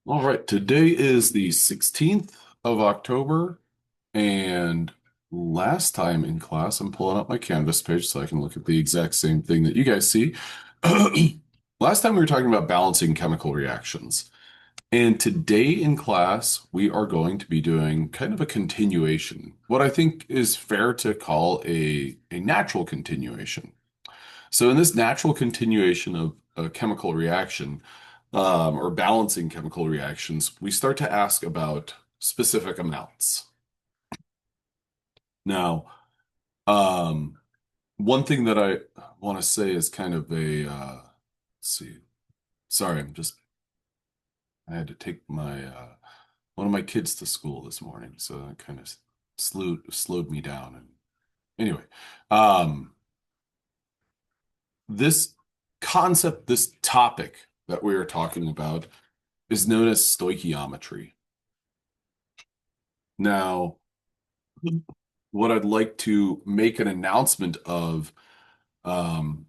All right, today is the 16th of October, and last time in class, I'm pulling up my Canvas page so I can look at the exact same thing that you guys see. Last time we were talking about balancing chemical reactions, and today in class, we are going to be doing kind of a continuation, what I think is fair to call a natural continuation. So in this natural continuation of a chemical reaction, or balancing chemical reactions, we start to ask about specific amounts. Now, um, one thing that I want to say is kind of let's see, sorry, I had to take my one of my kids to school this morning, so that kind of slowed me down. And anyway, um, this this topic that we are talking about is known as stoichiometry. Now, what I'd like to make an announcement of, um,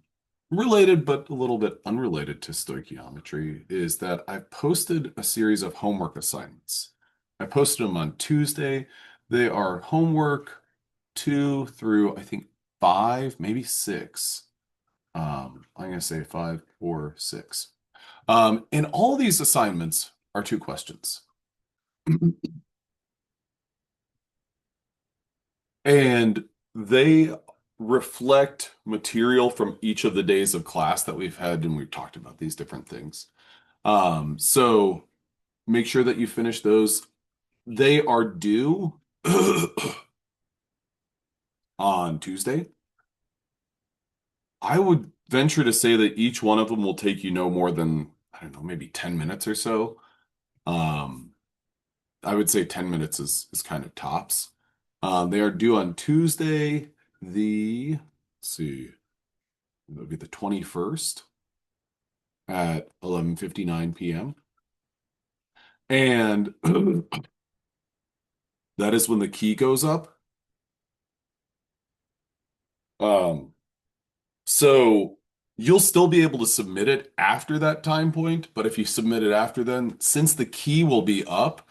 related but a little bit unrelated to stoichiometry, is that I've posted a series of homework assignments. I posted them on Tuesday. They are homework two through, I think, five, maybe six. I'm going to say five or six. And all of these assignments are two questions. And they reflect material from each of the days of class that we've had, and we've talked about these different things. So make sure that you finish those. They are due on Tuesday. I would venture to say that each one of them will take you no more than, I don't know, maybe 10 minutes or so. Um, I would say 10 minutes is kind of tops. They are due on Tuesday, let's see, it would be the 21st at 11:59 p.m. And that is when the key goes up. Um, so you'll still be able to submit it after that time point, but if you submit it after then, since the key will be up,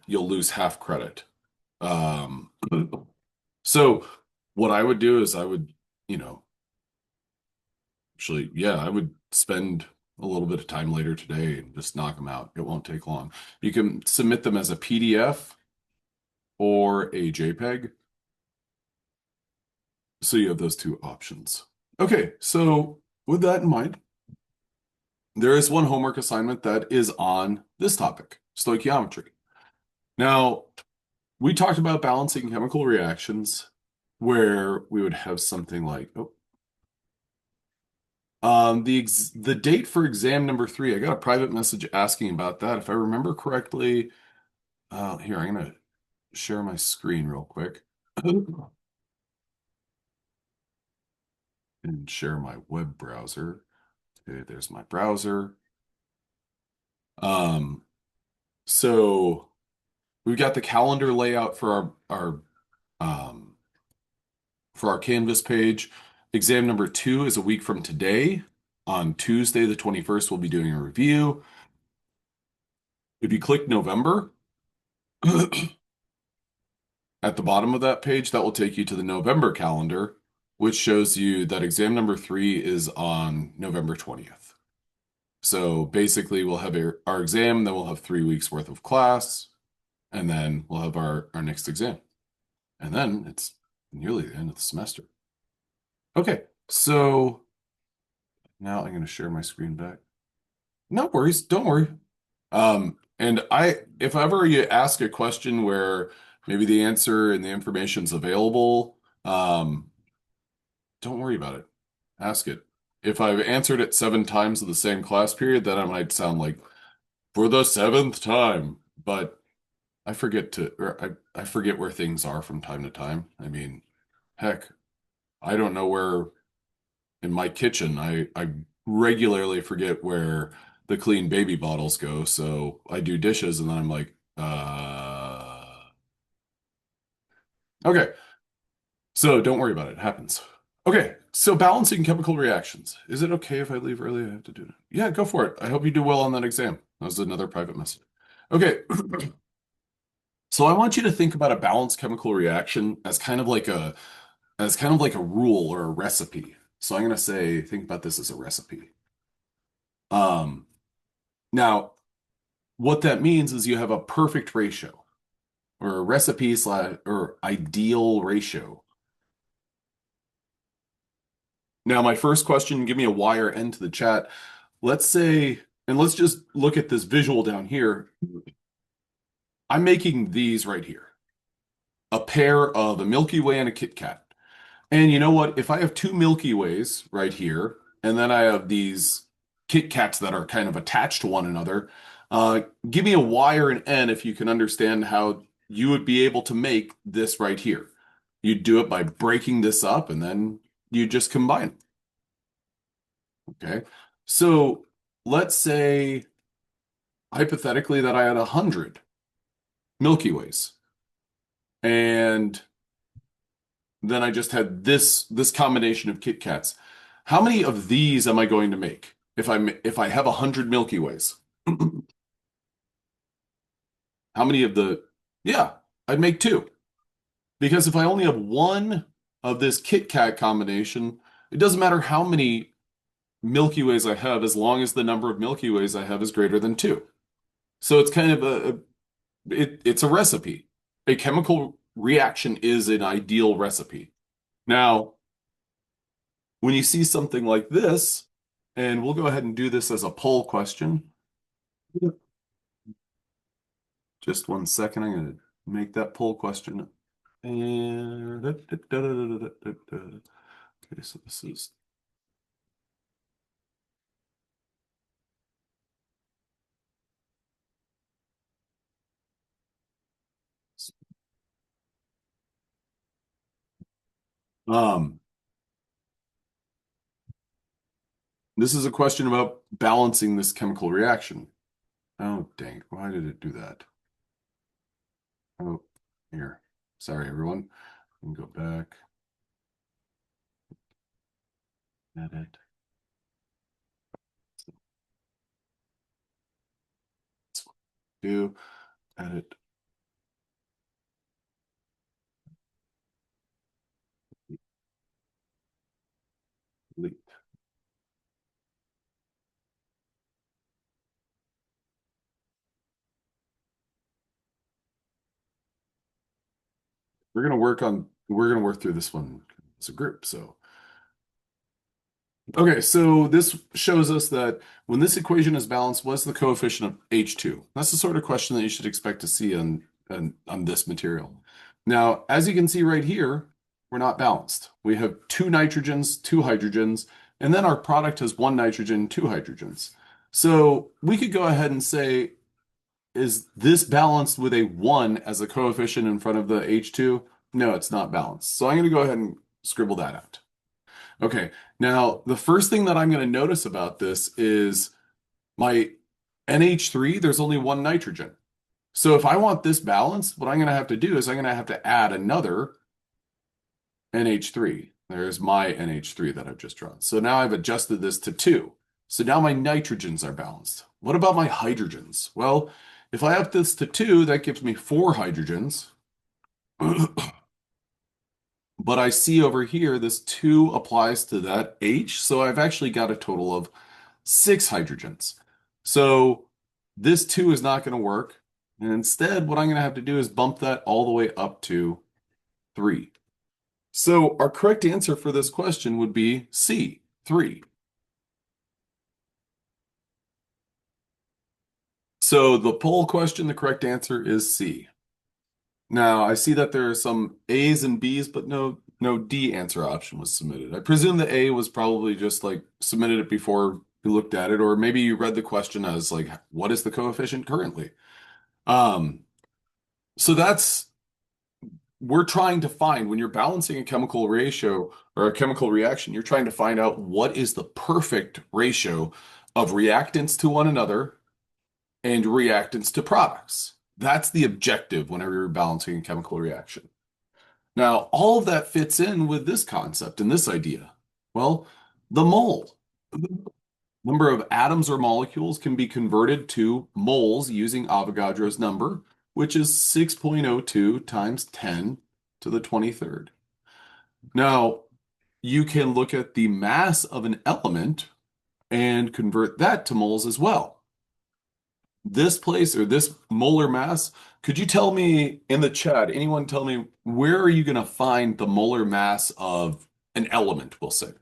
you'll lose half credit. Um, so what I would do is I would, you know, actually, yeah, I would spend a little bit of time later today and just knock them out. It won't take long. You can submit them as a PDF or a JPEG. So you have those two options. Okay, so with that in mind, there is one homework assignment that is on this topic, stoichiometry. Now, we talked about balancing chemical reactions where we would have something like, the date for exam number three. I got a private message asking about that. If I remember correctly, here, I'm gonna share my screen real quick and share my web browser. Okay, there's my browser. Um, so we've got the calendar layout um for our Canvas page. Exam number two is a week from today. On Tuesday, the 21st, we'll be doing a review. If you click November at the bottom of that page, that will take you to the November calendar, which shows you that exam number three is on November 20th. So basically, we'll have our exam, then we'll have 3 weeks worth of class, and then we'll have our next exam. And then it's nearly the end of the semester. Okay, so now I'm going to share my screen back. No worries, don't worry. If ever you ask a question where maybe the answer and the information's available, don't worry about it. Ask it. If I've answered it 7 times in the same class period, then I might sound like for the seventh time. But I forget where things are from time to time. I mean, heck, I don't know where in my kitchen. I regularly forget where the clean baby bottles go. So I do dishes and then I'm like, okay. So don't worry about it. It happens. Okay, so balancing chemical reactions. Is it okay if I leave early? I have to do it. Yeah, go for it. I hope you do well on that exam. That was another private message. Okay, so I want you to think about a balanced chemical reaction as kind of like a rule or a recipe. So I'm going to say, think about this as a recipe. Um, Now, what that means is you have a perfect ratio or a recipe slash or ideal ratio. Now, my first question, give me a Y or N to the chat. Let's say, and let's just look at this visual down here. I'm making these right here, a pair of a Milky Way and a Kit Kat. And you know what? If I have two Milky Ways right here, and then I have these Kit Kats that are kind of attached to one another, give me a Y or an N if you can understand how you would be able to make this right here. You'd do it by breaking this up and then you just combine. Okay. So let's say hypothetically that I had 100 Milky Ways and then I just had this combination of Kit Kats. How many of these am I going to make if I have 100 Milky Ways? How many of the Yeah, I'd make two. Because if I only have one of this Kit Kat combination, it doesn't matter how many Milky Ways I have as long as the number of Milky Ways I have is greater than two. So it's kind of it's a recipe. A chemical reaction is an ideal recipe. Now, when you see something like this, and we'll go ahead and do this as a poll question. Just one second, I'm going to make that poll question. And okay, so this is um this is a question about balancing this chemical reaction. Oh, dang, why did it do that? Oh, here. Sorry, everyone. I can go back, edit, do, edit, delete. We're gonna work through this one as a group. So okay, so this shows us that when this equation is balanced, what's the coefficient of H2? That's the sort of question that you should expect to see on this material. Now, as you can see right here, we're not balanced. We have two nitrogens, two hydrogens, and then our product has one nitrogen, two hydrogens. So we could go ahead and say, is this balanced with a 1 as a coefficient in front of the H2? No, it's not balanced. So I'm going to go ahead and scribble that out. Okay, now the first thing that I'm going to notice about this is my NH3, there's only one nitrogen. So if I want this balanced, what I'm going to have to do is I'm going to have to add another NH3. There's my NH3 that I've just drawn. So now I've adjusted this to 2. So now my nitrogens are balanced. What about my hydrogens? Well, if I up this to 2, that gives me 4 hydrogens. But I see over here, this 2 applies to that H, so I've actually got a total of 6 hydrogens. So this 2 is not going to work. And instead, what I'm going to have to do is bump that all the way up to 3. So our correct answer for this question would be C, 3. So the poll question, the correct answer is C. Now, I see that there are some A's and B's, but no D answer option was submitted. I presume the A was probably just like submitted it before you looked at it, or maybe you read the question as like, what is the coefficient currently? Um, so that's we're trying to find when you're balancing a chemical ratio or a chemical reaction, you're trying to find out what is the perfect ratio of reactants to one another and reactants to products. That's the objective whenever you're balancing a chemical reaction. Now, all of that fits in with this concept and this idea. Well, the mole. The number of atoms or molecules can be converted to moles using Avogadro's number, which is 6.02 times 10 to the 23rd. Now, you can look at the mass of an element and convert that to moles as well. This place or this molar mass, could you tell me in the chat, anyone tell me where are you going to find the molar mass of an element, we'll say?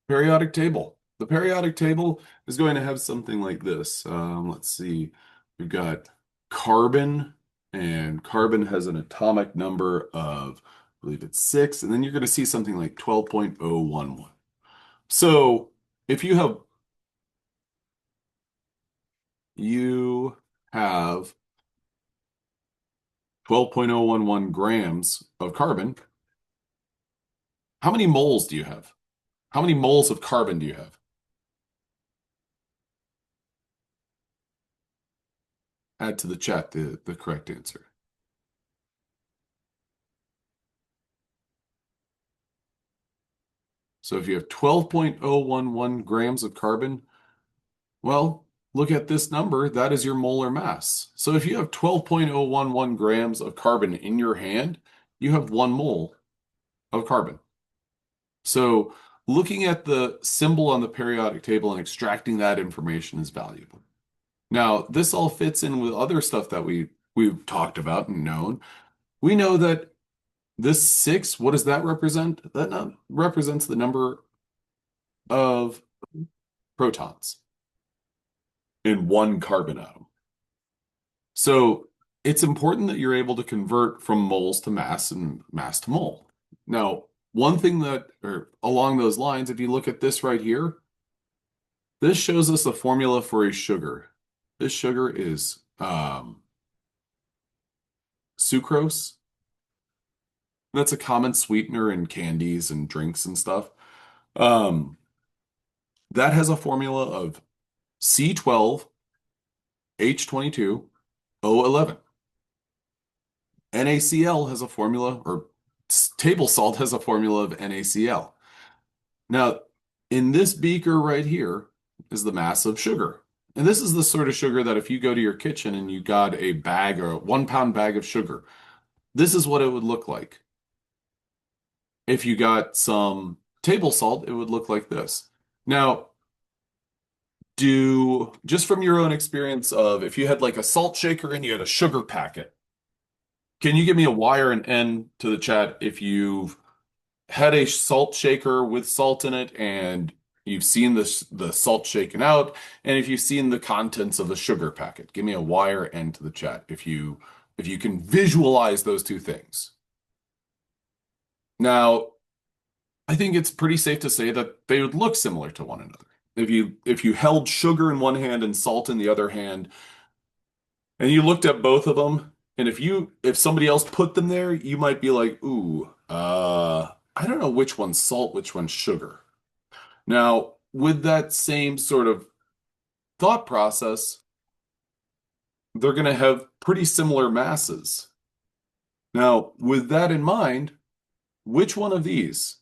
Periodic table. The periodic table is going to have something like this. Let's see. We've got carbon, and carbon has an atomic number of, I believe it's 6, and then you're going to see something like 12.011. So if you have 12.011 grams of carbon, how many moles do you have? How many moles of carbon do you have? Add to the chat the correct answer. So if you have 12.011 grams of carbon, well, look at this number. That is your molar mass. So if you have 12.011 grams of carbon in your hand, you have 1 mole of carbon. So looking at the symbol on the periodic table and extracting that information is valuable. Now, this all fits in with other stuff that we've talked about and known. We know that this 6, what does that represent? That represents the number of protons in one carbon atom. So it's important that you're able to convert from moles to mass and mass to mole. Now, one thing that, or along those lines, if you look at this right here, this shows us the formula for a sugar. This sugar is sucrose. That's a common sweetener in candies and drinks and stuff. Um, that has a formula of C12H22O11. NaCl has a formula, or table salt has a formula of NaCl. Now, in this beaker right here is the mass of sugar. And this is the sort of sugar that if you go to your kitchen and you got a bag or a 1 pound bag of sugar, this is what it would look like. If you got some table salt, it would look like this. Now, just from your own experience of if you had like a salt shaker and you had a sugar packet, can you give me a Y or an N to the chat if you've had a salt shaker with salt in it and you've seen the salt shaken out, and if you've seen the contents of a sugar packet? Give me a Y or N to the chat if you can visualize those two things. Now, I think it's pretty safe to say that they would look similar to one another. If you held sugar in one hand and salt in the other hand, and you looked at both of them, and if somebody else put them there, you might be like, ooh, I don't know which one's salt, which one's sugar. Now, with that same sort of thought process, they're going to have pretty similar masses. Now, with that in mind, which one of these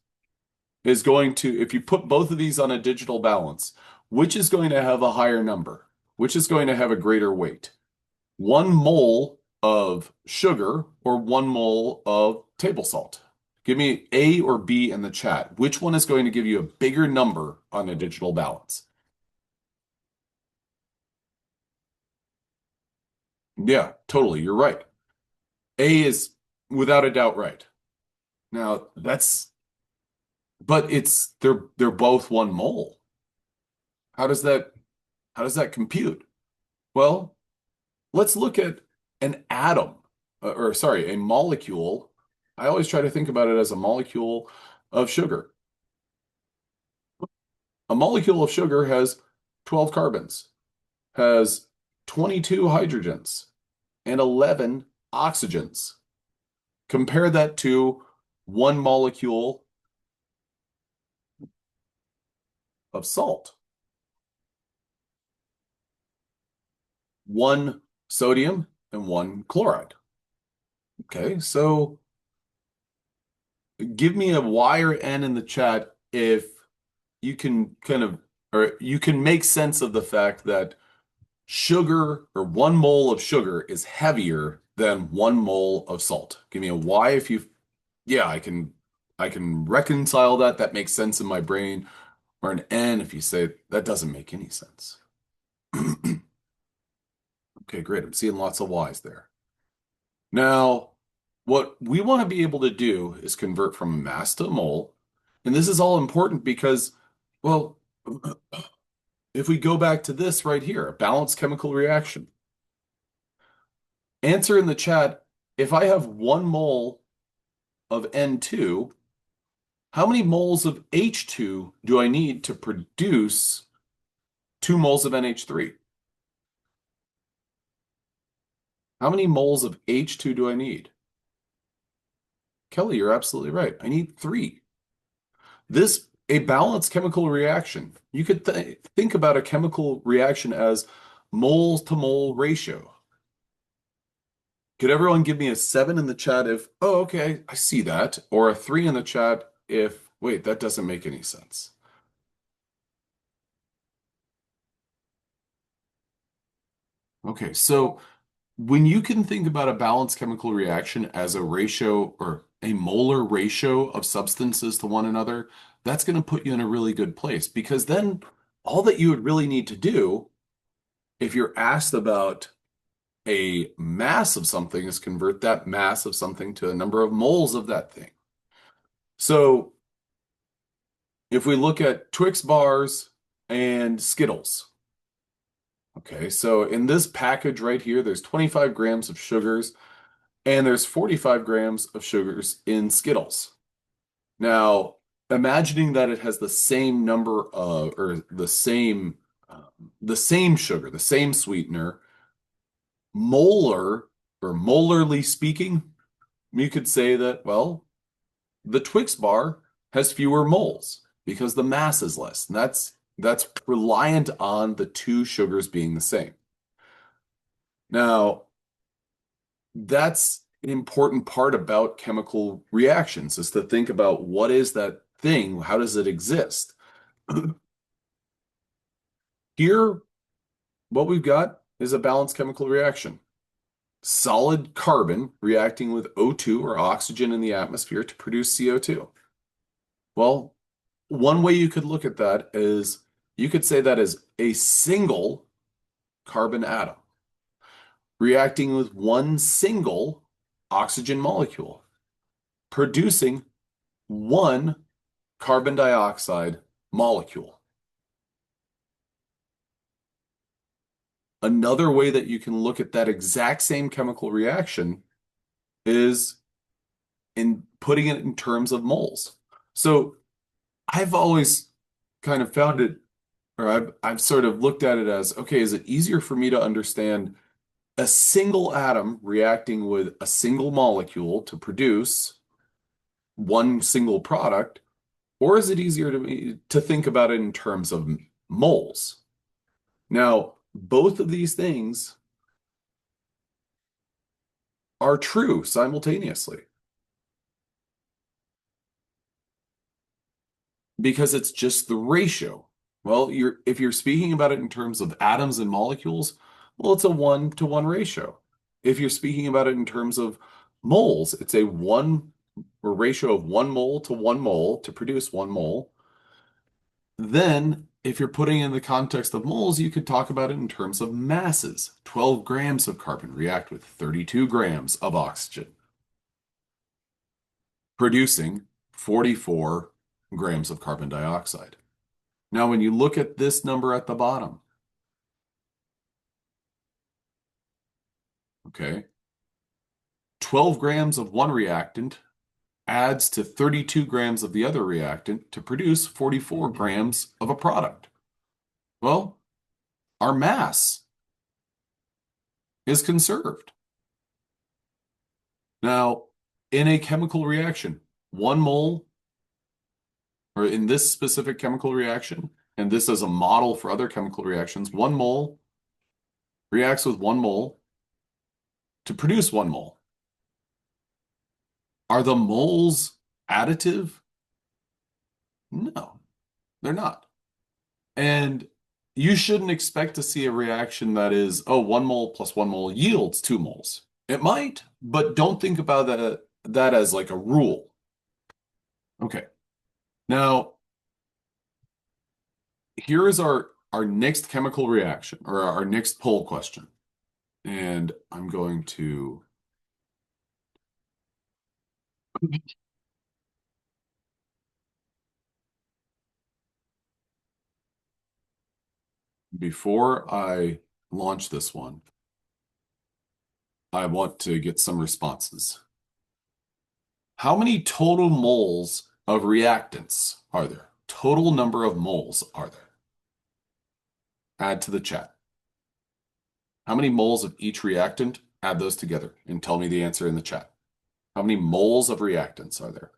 is going to, if you put both of these on a digital balance, which is going to have a higher number? Which is going to have a greater weight? 1 mole of sugar or 1 mole of table salt? Give me A or B in the chat. Which one is going to give you a bigger number on a digital balance? Yeah, totally. You're right. A is without a doubt right. Now, but they're both 1 mole. How does that compute? Well, let's look at an atom, or sorry, a molecule. I always try to think about it as a molecule of sugar. A molecule of sugar has 12 carbons, has 22 hydrogens, and 11 oxygens. Compare that to 1 molecule of salt. one sodium and one chloride. Okay, so give me a Y or N in the chat if you can kind of, or you can make sense of the fact that sugar or 1 mole of sugar is heavier than 1 mole of salt. Give me a Y if you, yeah, I can reconcile that. That makes sense in my brain. Or an N if you say that doesn't make any sense. Okay, great. I'm seeing lots of Y's there. Now, what we want to be able to do is convert from a mass to a mole. And this is all important because, well, if we go back to this right here, a balanced chemical reaction, answer in the chat, if I have 1 mole of N2, how many moles of H2 do I need to produce 2 moles of NH3? How many moles of H2 do I need? Kelly, you're absolutely right. I need 3. A balanced chemical reaction. You could think about a chemical reaction as moles to mole ratio. Could everyone give me a 7 in the chat if, oh, okay, I see that, or a 3 in the chat if, wait, that doesn't make any sense. Okay, so when you can think about a balanced chemical reaction as a ratio or a molar ratio of substances to one another, that's going to put you in a really good place because then all that you would really need to do if you're asked about a mass of something is convert that mass of something to a number of moles of that thing. So if we look at Twix bars and Skittles, okay, so in this package right here, there's 25 grams of sugars and there's 45 grams of sugars in Skittles. Now, imagining that it has the same number of, or the same sugar, the same sweetener, molar or molarly speaking, you could say that, well, the Twix bar has fewer moles because the mass is less. And that's reliant on the two sugars being the same. Now, that's an important part about chemical reactions is to think about what is that thing? How does it exist? Here, what we've got is a balanced chemical reaction. Solid carbon reacting with O2 or oxygen in the atmosphere to produce CO2. Well, one way you could look at that is you could say that is a single carbon atom reacting with one single oxygen molecule, producing one carbon dioxide molecule. Another way that you can look at that exact same chemical reaction is in putting it in terms of moles. So I've always kind of found it, or I've sort of looked at it as, okay, is it easier for me to understand a single atom reacting with a single molecule to produce one single product, or is it easier to me to think about it in terms of moles? Now, both of these things are true simultaneously because it's just the ratio. Well, if you're speaking about it in terms of atoms and molecules, well, it's a 1-to-1 ratio. If you're speaking about it in terms of moles, it's a ratio of 1 mole to 1 mole to produce 1 mole. Then, if you're putting in the context of moles, you could talk about it in terms of masses. 12 grams of carbon react with 32 grams of oxygen, producing 44 grams of carbon dioxide. Now, when you look at this number at the bottom, okay, 12 grams of one reactant adds to 32 grams of the other reactant to produce 44 grams of a product. Well, our mass is conserved. Now, in a chemical reaction, 1 mole, or in this specific chemical reaction, and this is a model for other chemical reactions, 1 mole reacts with 1 mole to produce 1 mole. Are the moles additive? No, they're not. And you shouldn't expect to see a reaction that is, oh, 1 mole plus 1 mole yields 2 moles. It might, but don't think about that as like a rule. Okay. Now, here is our next chemical reaction or our next poll question. And I'm going to, before I launch this one, I want to get some responses. How many total moles of reactants are there? Total number of moles are there? Add to the chat. How many moles of each reactant? Add those together and tell me the answer in the chat. How many moles of reactants are there?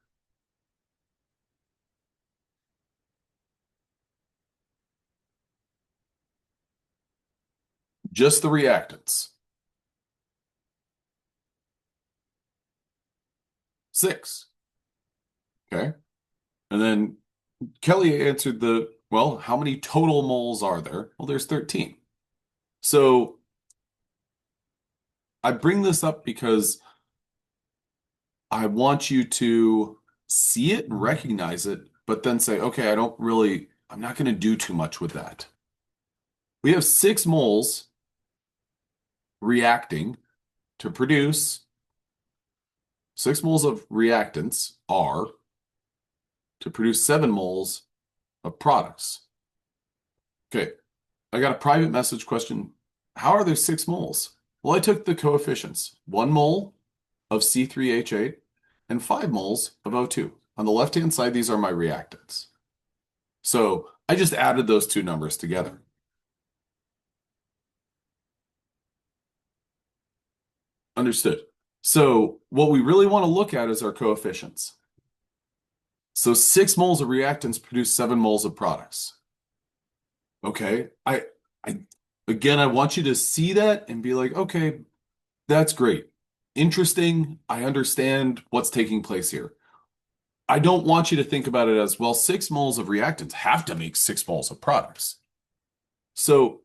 Just the reactants. 6. Okay. And then Kelly answered well, how many total moles are there? Well, there's 13. So I bring this up because I want you to see it and recognize it, but then say, okay, I'm not going to do too much with that. We have 6 moles reacting to produce 6 moles of reactants are to produce 7 moles of products. Okay, I got a private message question. How are there 6 moles? Well, I took the coefficients 1 mole of C3H8 and 5 moles of O2. On the left-hand side, these are my reactants. So I just added those two numbers together. Understood. So what we really want to look at is our coefficients. So 6 moles of reactants produce 7 moles of products. Okay. I again, I want you to see that and be like, okay, that's great. Interesting. I understand what's taking place here. I don't want you to think about it as, well, 6 moles of reactants have to make 6 moles of products. So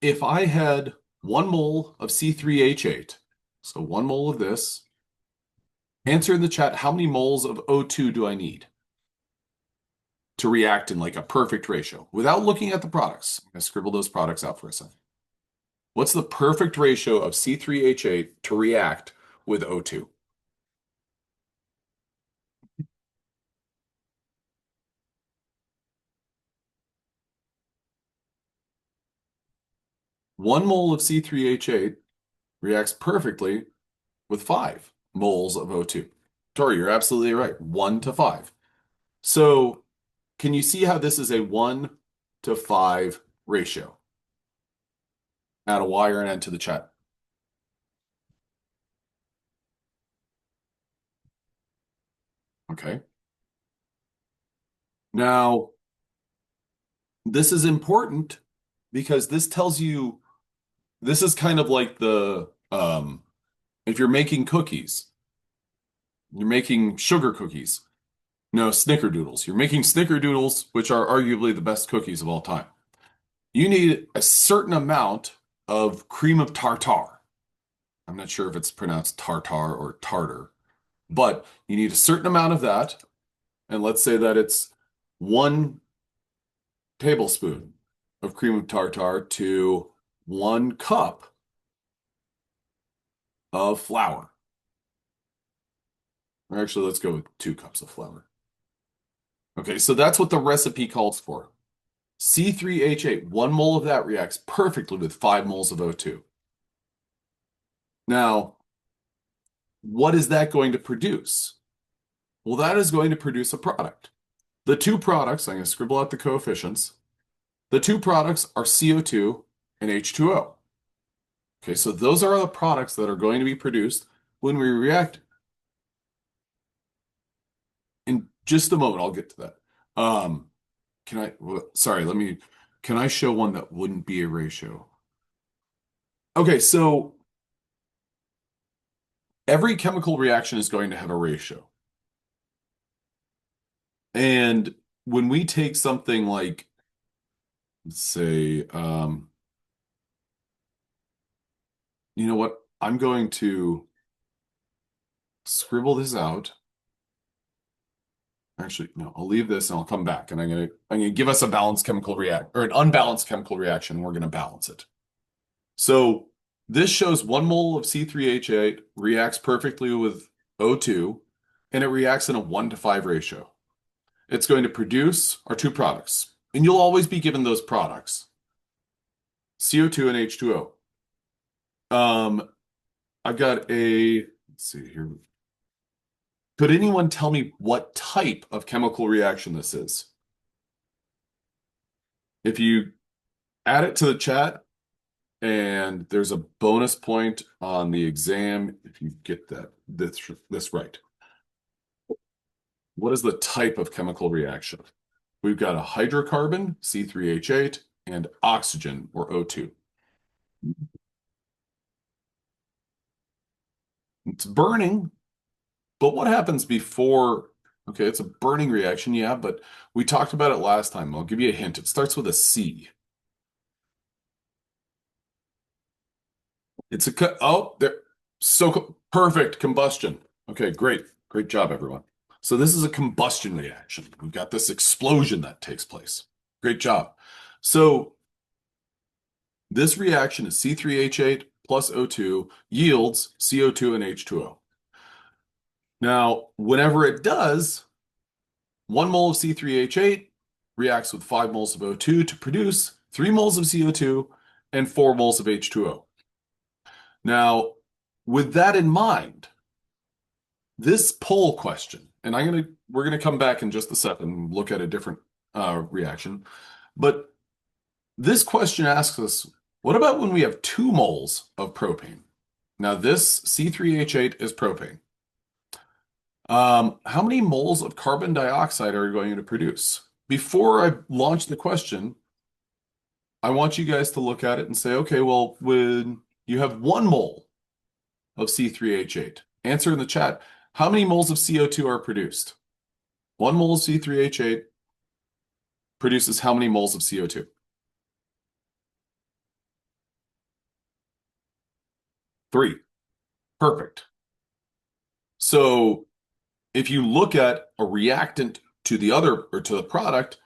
if I had 1 mole of C3H8, so 1 mole of this, answer in the chat, how many moles of O2 do I need to react in like a perfect ratio without looking at the products? I'm going to scribble those products out for a second. What's the perfect ratio of C3H8 to react with O2? One mole of C3H8 reacts perfectly with 5 moles of O2. Tori, you're absolutely right. 1 to 5. So can you see how this is a 1 to 5 ratio? Add a Y or an N to the chat. Okay. Now, this is important because this tells you this is kind of like if you're making cookies, you're making sugar cookies. No, snickerdoodles. You're making snickerdoodles, which are arguably the best cookies of all time. You need a certain amount of cream of tartar. I'm not sure if it's pronounced tartar or tartar, but you need a certain amount of that. And let's say that it's 1 tablespoon of cream of tartar to 1 cup of flour. Or actually, let's go with 2 cups of flour. Okay, so that's what the recipe calls for. C3H8, 1 mole of that reacts perfectly with 5 moles of O2. Now, what is that going to produce? Well, that is going to produce a product. The two products, I'm going to scribble out the coefficients. The two products are CO2 and H2O. Okay, so those are the products that are going to be produced when we react. In just a moment, I'll get to that. Sorry, can I show one that wouldn't be a ratio? Okay, so every chemical reaction is going to have a ratio. And when we take something like, let's say, you know what? I'm going to scribble this out. Actually, no, I'll leave this and I'll come back and I'm gonna give us a balanced chemical react or an unbalanced chemical reaction. And we're gonna balance it. So this shows 1 mole of C3H8 reacts perfectly with O2, and it reacts in a 1 to 5 ratio. It's going to produce our two products, and you'll always be given those products, CO2 and H2O. I've got let's see here. Could anyone tell me what type of chemical reaction this is? If you add it to the chat, and there's a bonus point on the exam if you get this right. What is the type of chemical reaction? We've got a hydrocarbon, C3H8, and oxygen, or O2. It's burning, but what happens before? Okay, it's a burning reaction, yeah, but we talked about it last time. I'll give you a hint. It starts with a C. It's oh, there, perfect combustion. Okay, great. Great job, everyone. So this is a combustion reaction. We've got this explosion that takes place. Great job. So this reaction is C3H8 plus O2 yields CO2 and H2O. Now, whenever it does, 1 mole of C3H8 reacts with 5 moles of O2 to produce 3 moles of CO2 and 4 moles of H2O. Now, with that in mind, this poll question, and we're gonna come back in just a second and look at a different reaction, but this question asks us, what about when we have 2 moles of propane? Now, this C3H8 is propane. How many moles of carbon dioxide are you going to produce? Before I launch the question, I want you guys to look at it and say, okay, well, when you have 1 mole of C3H8, answer in the chat, how many moles of CO2 are produced? 1 mole of C3H8 produces how many moles of CO2? 3. Perfect. So if you look at a reactant to the other or to the product,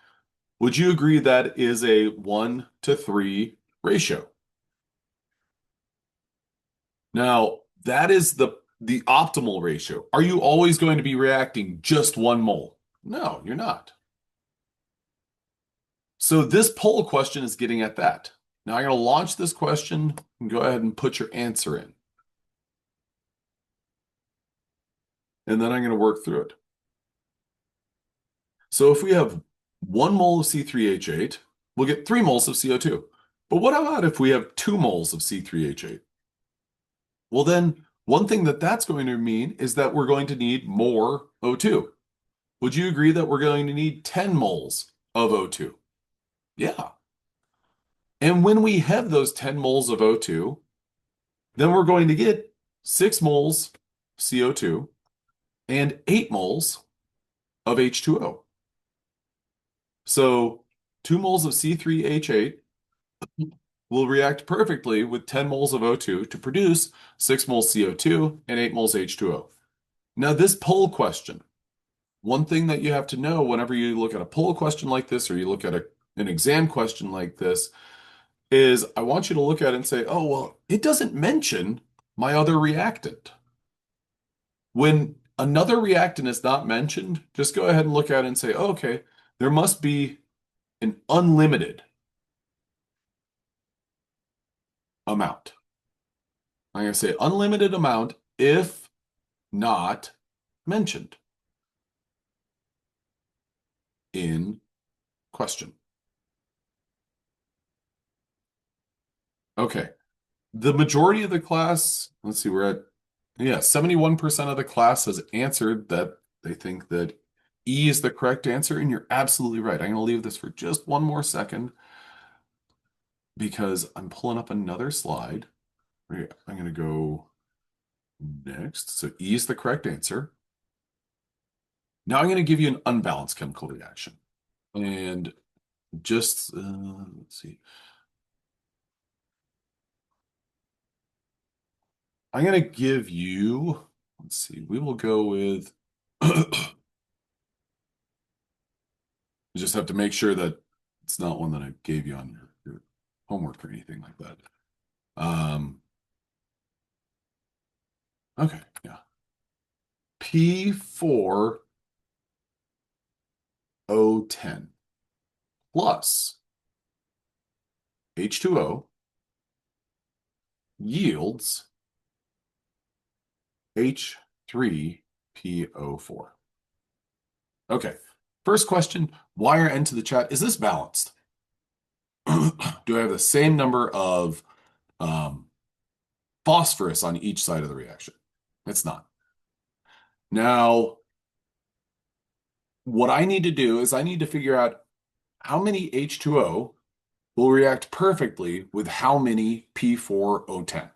would you agree that is a 1 to 3 ratio? Now, that is the optimal ratio. Are you always going to be reacting just 1 mole? No, you're not. So this poll question is getting at that. Now I'm going to launch this question and go ahead and put your answer in. And then I'm going to work through it. So if we have 1 mole of C3H8, we'll get 3 moles of CO2. But what about if we have 2 moles of C3H8? Well, then one thing that's going to mean is that we're going to need more O2. Would you agree that we're going to need 10 moles of O2? Yeah. And when we have those 10 moles of O2, then we're going to get 6 moles CO2 and 8 moles of H2O. So 2 moles of C3H8 will react perfectly with 10 moles of O2 to produce 6 moles CO2 and 8 moles H2O. Now, this poll question, one thing that you have to know whenever you look at a poll question like this or you look at an exam question like this is I want you to look at it and say, oh, well, it doesn't mention my other reactant. When another reactant is not mentioned, just go ahead and look at it and say, oh, okay, there must be an unlimited amount. I'm going to say unlimited amount if not mentioned in question. Okay. The majority of the class, let's see, we're at, yeah, 71% of the class has answered that they think that E is the correct answer, and you're absolutely right. I'm going to leave this for just one more second because I'm pulling up another slide. I'm going to go next. So E is the correct answer. Now I'm going to give you an unbalanced chemical reaction. And just, let's see. I'm going to give you, let's see, we will go with, you just have to make sure that it's not one that I gave you on your homework or anything like that. Okay, yeah. P4O10 plus H2O yields H3PO4. Okay, first question, wire N to the chat. Is this balanced? Do I have the same number of um, phosphorus on each side of the reaction? It's not. Now, what I need to do is I need to figure out how many H2O will react perfectly with how many P4O10.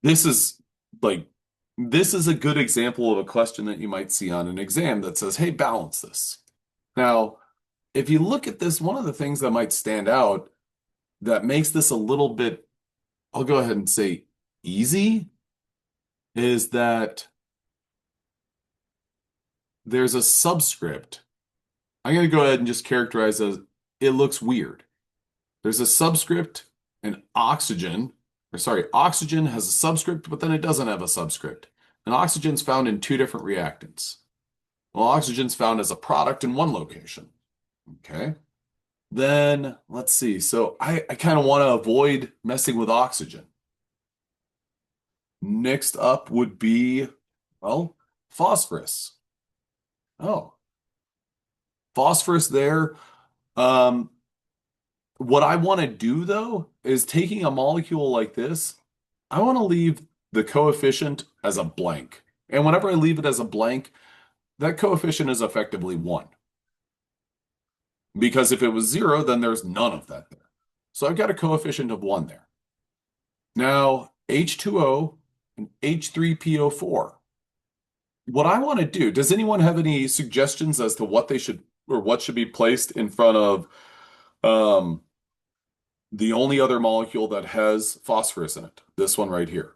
This is like, this is a good example of a question that you might see on an exam that says, hey, balance this. Now, if you look at this, one of the things that might stand out that makes this a little bit, I'll go ahead and say easy, is that there's a subscript. I'm going to go ahead and just characterize as it looks weird. There's a subscript and oxygen, or sorry, oxygen has a subscript, but then it doesn't have a subscript. And oxygen's found in two different reactants. Well, oxygen's found as a product in one location. Okay. Then let's see. So I kind of want to avoid messing with oxygen. Next up would be, well, phosphorus. Oh, phosphorus there. Um, what I want to do though is taking a molecule like this, I want to leave the coefficient as a blank. And whenever I leave it as a blank, that coefficient is effectively 1. Because if it was 0, then there's none of that there. So I've got a coefficient of 1 there. Now, H2O and H3PO4. What I want to do, does anyone have any suggestions as to what they should or what should be placed in front of the only other molecule that has phosphorus in it? This one right here.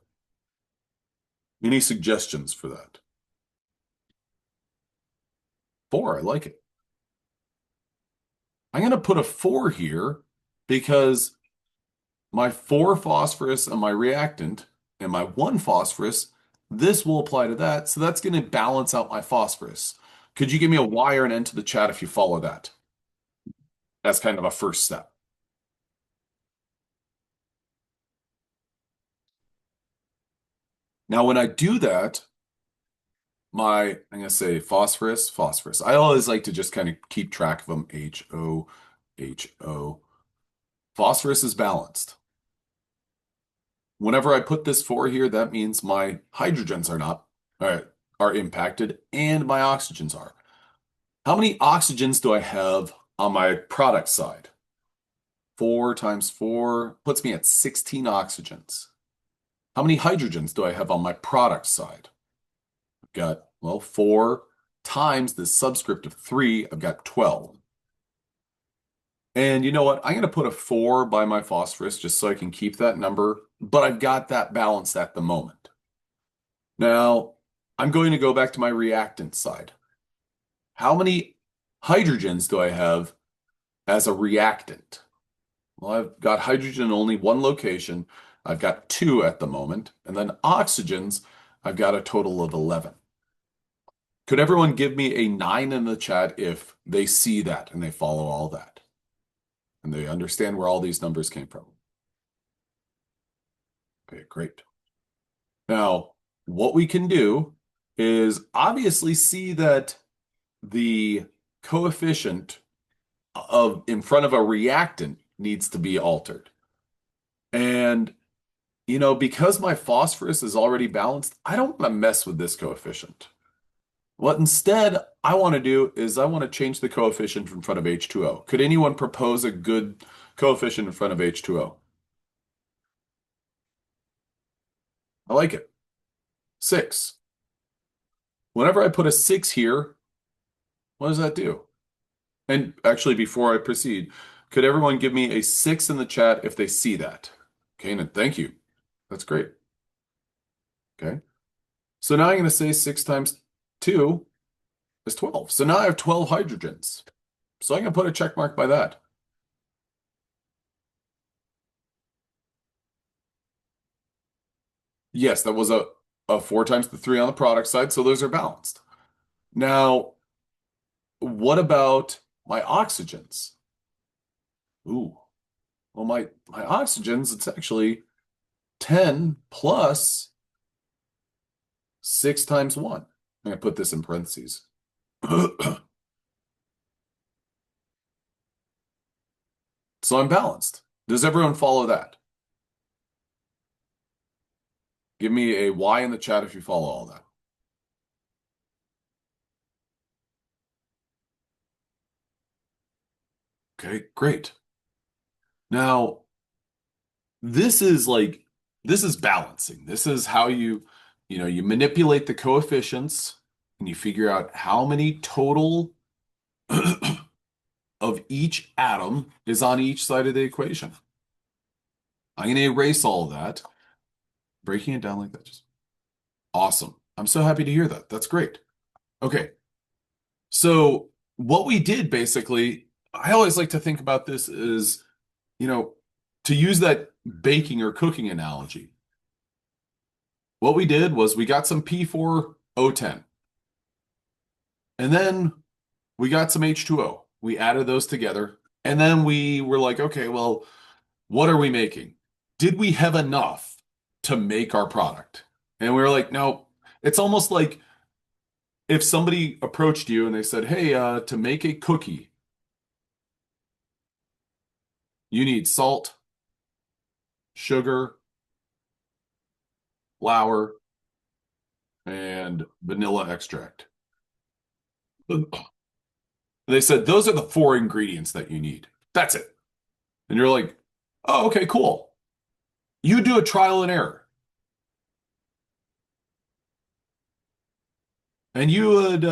Any suggestions for that? 4, I like it. I'm going to put a 4 here because my 4 phosphorus and my reactant and my 1 phosphorus, this will apply to that. So that's going to balance out my phosphorus. Could you give me a Y or an N to the chat if you follow that? That's kind of a first step. Now, when I do that, I'm going to say phosphorus, phosphorus. I always like to just kind of keep track of them. HO, HO. Phosphorus is balanced. Whenever I put this 4 here, that means my hydrogens are not, are impacted and my oxygens are. How many oxygens do I have on my product side? 4 times 4 puts me at 16 oxygens. How many hydrogens do I have on my product side? I've got, well, 4 times the subscript of 3, I've got 12. And you know what? I'm going to put a 4 by my phosphorus just so I can keep that number, but I've got that balanced at the moment. Now, I'm going to go back to my reactant side. How many hydrogens do I have as a reactant? Well, I've got hydrogen in only one location. I've got 2 at the moment. And then oxygens, I've got a total of 11. Could everyone give me a 9 in the chat if they see that and they follow all that? And they understand where all these numbers came from? Okay, great. Now, what we can do is obviously see that the coefficient of in front of a reactant needs to be altered. And, you know, because my phosphorus is already balanced, I don't want to mess with this coefficient. What instead I want to do is I want to change the coefficient in front of H2O. Could anyone propose a good coefficient in front of H2O? I like it. 6. Whenever I put a 6 here, what does that do? And actually, before I proceed, could everyone give me a 6 in the chat if they see that? Kanan, thank you. That's great. Okay. So now I'm going to say 6 times 2 is 12. So now I have 12 hydrogens. So I'm going to put a check mark by that. Yes, that was a 4 times the 3 on the product side. So those are balanced. Now, what about my oxygens? Ooh, well, my oxygens, it's actually 10 plus 6 times 1. I'm going to put this in parentheses. So I'm balanced. Does everyone follow that? Give me a Y in the chat if you follow all that. Okay, great. Now, this is this is balancing. This is how you manipulate the coefficients and you figure out how many total of each atom is on each side of the equation. I'm going to erase all of that, breaking it down like that. Just awesome. I'm so happy to hear that. That's great. Okay. So what we did basically, I always like to think about this is, you know, to use that baking or cooking analogy. What we did was we got some P4O10, and then we got some H2O. We added those together, and then we were like, okay, well, what are we making? Did we have enough to make our product? And we were like, no. It's almost like if somebody approached you and they said, hey, to make a cookie, you need salt, sugar, flour, and vanilla extract. They said those are the 4 ingredients that you need. That's it. And you're like, oh, okay, cool. You do a trial and error. And you would,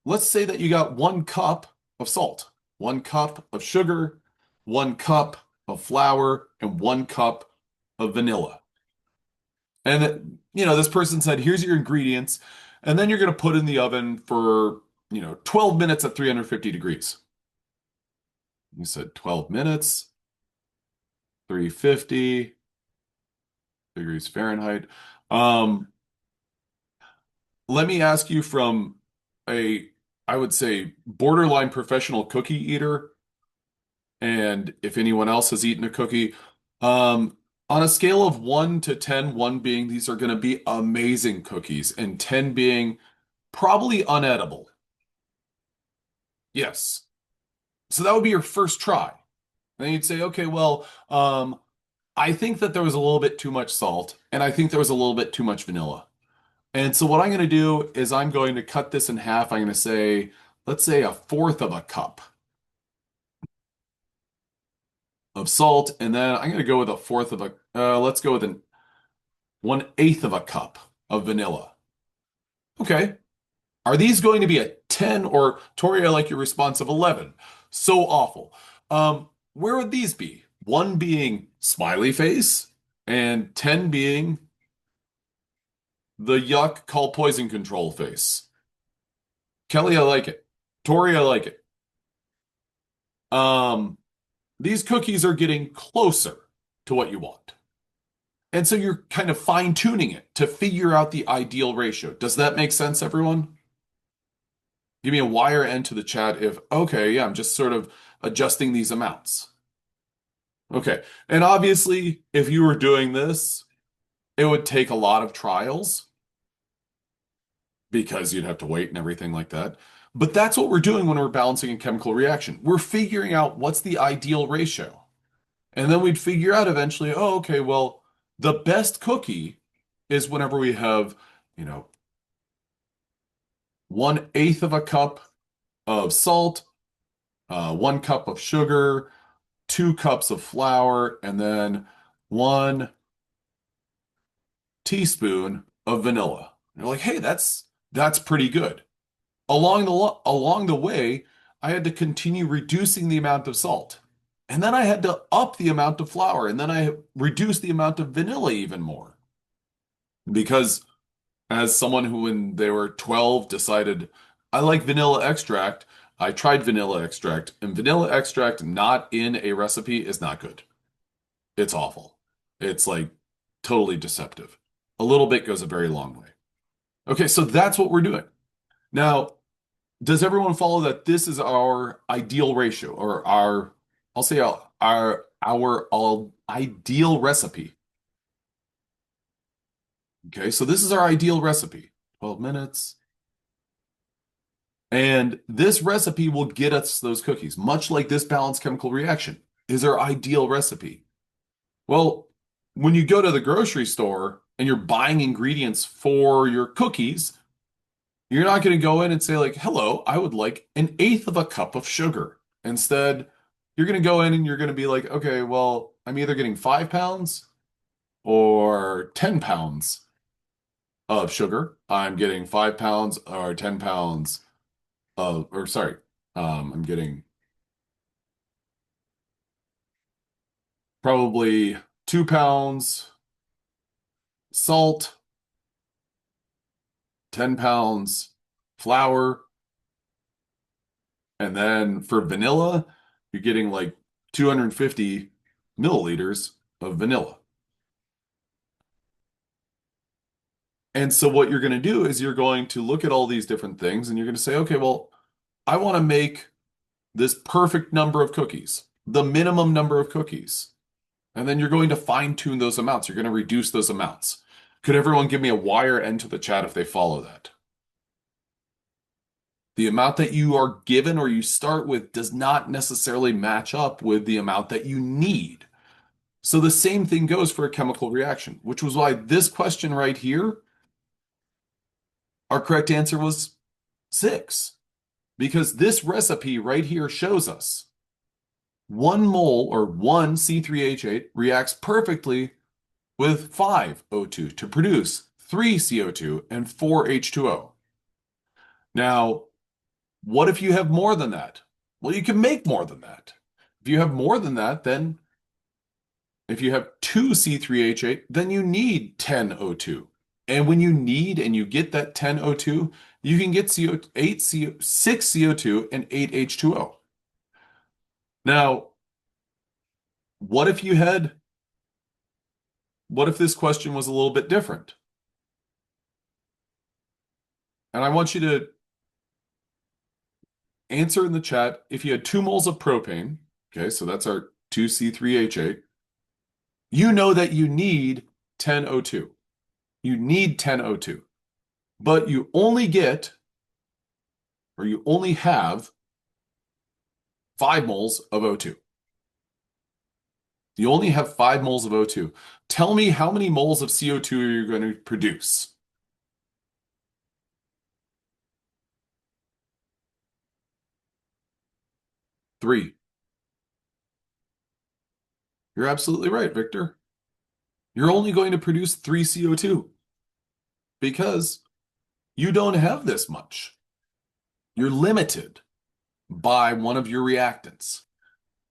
let's say that you got 1 cup of salt, 1 cup of sugar, 1 cup of flour, and 1 cup of vanilla. And, this person said, here's your ingredients. And then you're going to put in the oven for, 12 minutes at 350 degrees. You said 12 minutes, 350 degrees Fahrenheit. Um, Let me ask you from a, I would say, borderline professional cookie eater, and if anyone else has eaten a cookie, on a scale of 1 to 10, 1 being these are going to be amazing cookies, and 10 being probably unedible. Yes. So that would be your first try. Then you'd say, okay, well, I think that there was a little bit too much salt, and I think there was a little bit too much vanilla. And so what I'm going to do is I'm going to cut this in half. I'm going to say, let's say 1/4 of a cup of salt, and then I'm going to go with 1/4 of let's go with 1/8 of a cup of vanilla. Okay. Are these going to be a 10 or Tori, I like your response of 11? So awful. Where would these be? 1 being smiley face and 10 being the yuck call poison control face. Kelly, I like it. Tori, I like it. Um, these cookies are getting closer to what you want. And so you're kind of fine tuning it to figure out the ideal ratio. Does that make sense, everyone? Give me a Y or N to the chat if, okay, yeah, I'm just sort of adjusting these amounts. Okay. And obviously, if you were doing this, it would take a lot of trials because you'd have to wait and everything like that. But that's what we're doing when we're balancing a chemical reaction. We're figuring out what's the ideal ratio. And then we'd figure out eventually, oh, okay, well, the best cookie is whenever we have, 1/8 of a cup of salt, 1 cup of sugar, 2 cups of flour, and then 1 teaspoon of vanilla. And you're like, hey, that's pretty good. Along the way, I had to continue reducing the amount of salt. And then I had to up the amount of flour, and then I reduced the amount of vanilla even more. Because as someone who, when they were 12, decided I like vanilla extract, I tried vanilla extract, and vanilla extract not in a recipe is not good. It's awful. It's like totally deceptive. A little bit goes a very long way. Okay, so that's what we're doing. Now, does everyone follow that this is our ideal ratio or I'll say our ideal recipe? Okay, so this is our ideal recipe. 12 minutes. And this recipe will get us those cookies, much like this balanced chemical reaction is our ideal recipe. Well, when you go to the grocery store and you're buying ingredients for your cookies, you're not going to go in and say like, hello, I would like an eighth of a cup of sugar. Instead, you're going to go in and you're going to be like, okay, well, I'm either getting 5 pounds or 10 pounds of sugar. I'm getting 5 pounds or 10 pounds or sorry, I'm getting probably 2 pounds salt, 10 pounds flour, and then for vanilla, you're getting like 250 milliliters of vanilla. And so what you're going to do is you're going to look at all these different things and you're going to say, okay, well, I want to make this perfect number of cookies, the minimum number of cookies. And then you're going to fine tune those amounts. You're going to reduce those amounts. Could everyone give me a Y or N to the chat if they follow that? The amount that you are given or you start with does not necessarily match up with the amount that you need. So the same thing goes for a chemical reaction, which was why this question right here, our correct answer was 6. Because this recipe right here shows us 1 mole or 1 C3H8 reacts perfectly with 5O2 to produce 3 CO2 and 4H2O. Now, what if you have more than that? Well, you can make more than that. If you have more than that, then if you have 2 C3H8, then you need 10O2. And when you need and you get that 10O2, you can get 6 CO2 and 8H2O. Now, what if this question was a little bit different? And I want you to answer in the chat if you had 2 moles of propane, okay, so that's our 2C3H8, you know that you need 10O2. You need 10O2, but you only get, or you only have 5 moles of O2. You only have 5 moles of O2. Tell me how many moles of CO2 are you going to produce? Three. You're absolutely right, Victor. You're only going to produce 3 CO2 because you don't have this much. You're limited by one of your reactants.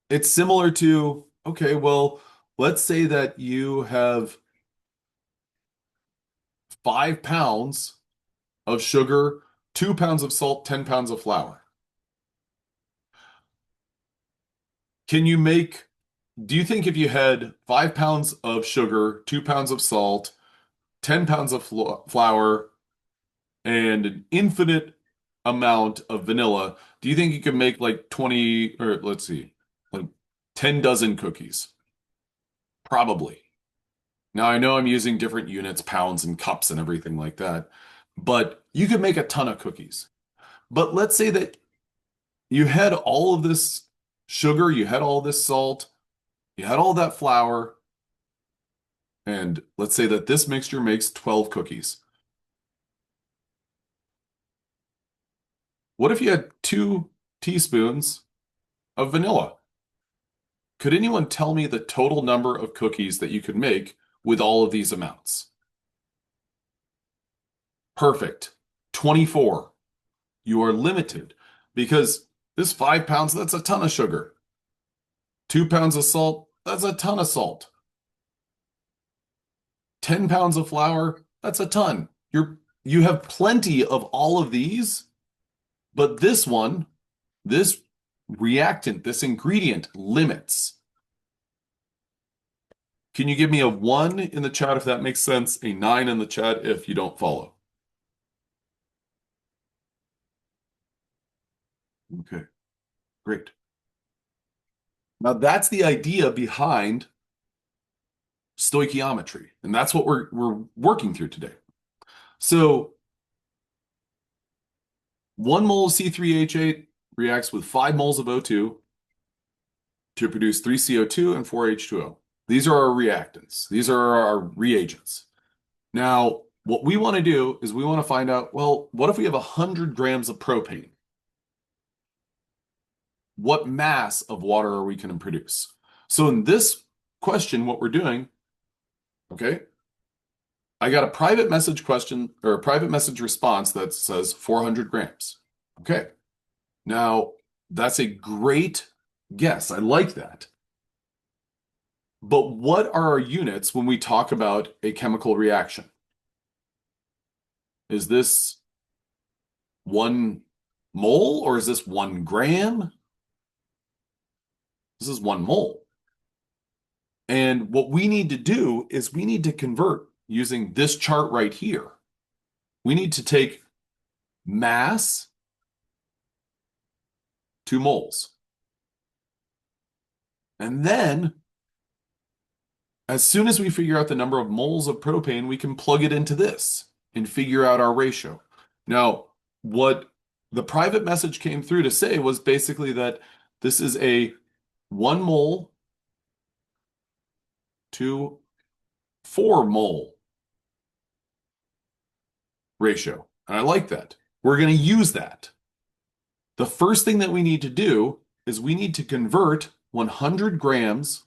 It's similar to, okay, well, let's say that you have 5 pounds of sugar, 2 pounds of salt, 10 pounds of flour. Can you make, do you think if you had 5 pounds of sugar, 2 pounds of salt, 10 pounds of flour, and an infinite amount of vanilla, do you think you could make like 20, or let's see, like 10 dozen cookies? Probably. Now, I know I'm using different units, pounds and cups and everything like that, but you could make a ton of cookies. But let's say that you had all of this sugar, you had all this salt, you had all that flour, and let's say that this mixture makes 12 cookies. What if you had 2 teaspoons of vanilla? Could anyone tell me the total number of cookies that you could make with all of these amounts? Perfect. 24. You are limited because this 5 pounds, that's a ton of sugar. 2 pounds of salt, that's a ton of salt. 10 pounds of flour, that's a ton. You have plenty of all of these, but this one, this reactant, this ingredient limits. Can you give me a 1 in the chat if that makes sense? A 9 in the chat if you don't follow. Okay, great. Now that's the idea behind stoichiometry, and that's what we're working through today. So 1 mole of C3H8 reacts with 5 moles of O2 to produce 3 CO2 and 4 H2O. These are our reactants. These are our reagents. Now, what we want to do is we want to find out, well, what if we have 100 grams of propane? What mass of water are we going to produce? So in this question, what we're doing, okay, I got a private message question or a private message response that says 400 grams. Okay. Now, that's a great guess. I like that. But what are our units when we talk about a chemical reaction? Is this 1 mole or is this 1 gram? This is 1 mole. And what we need to do is we need to convert using this chart right here. We need to take mass to moles. And then, as soon as we figure out the number of moles of propane, we can plug it into this and figure out our ratio. Now, what the private message came through to say was basically that this is a 1 mole to 4 mole ratio. And I like that. We're going to use that. The first thing that we need to do is we need to convert 100 grams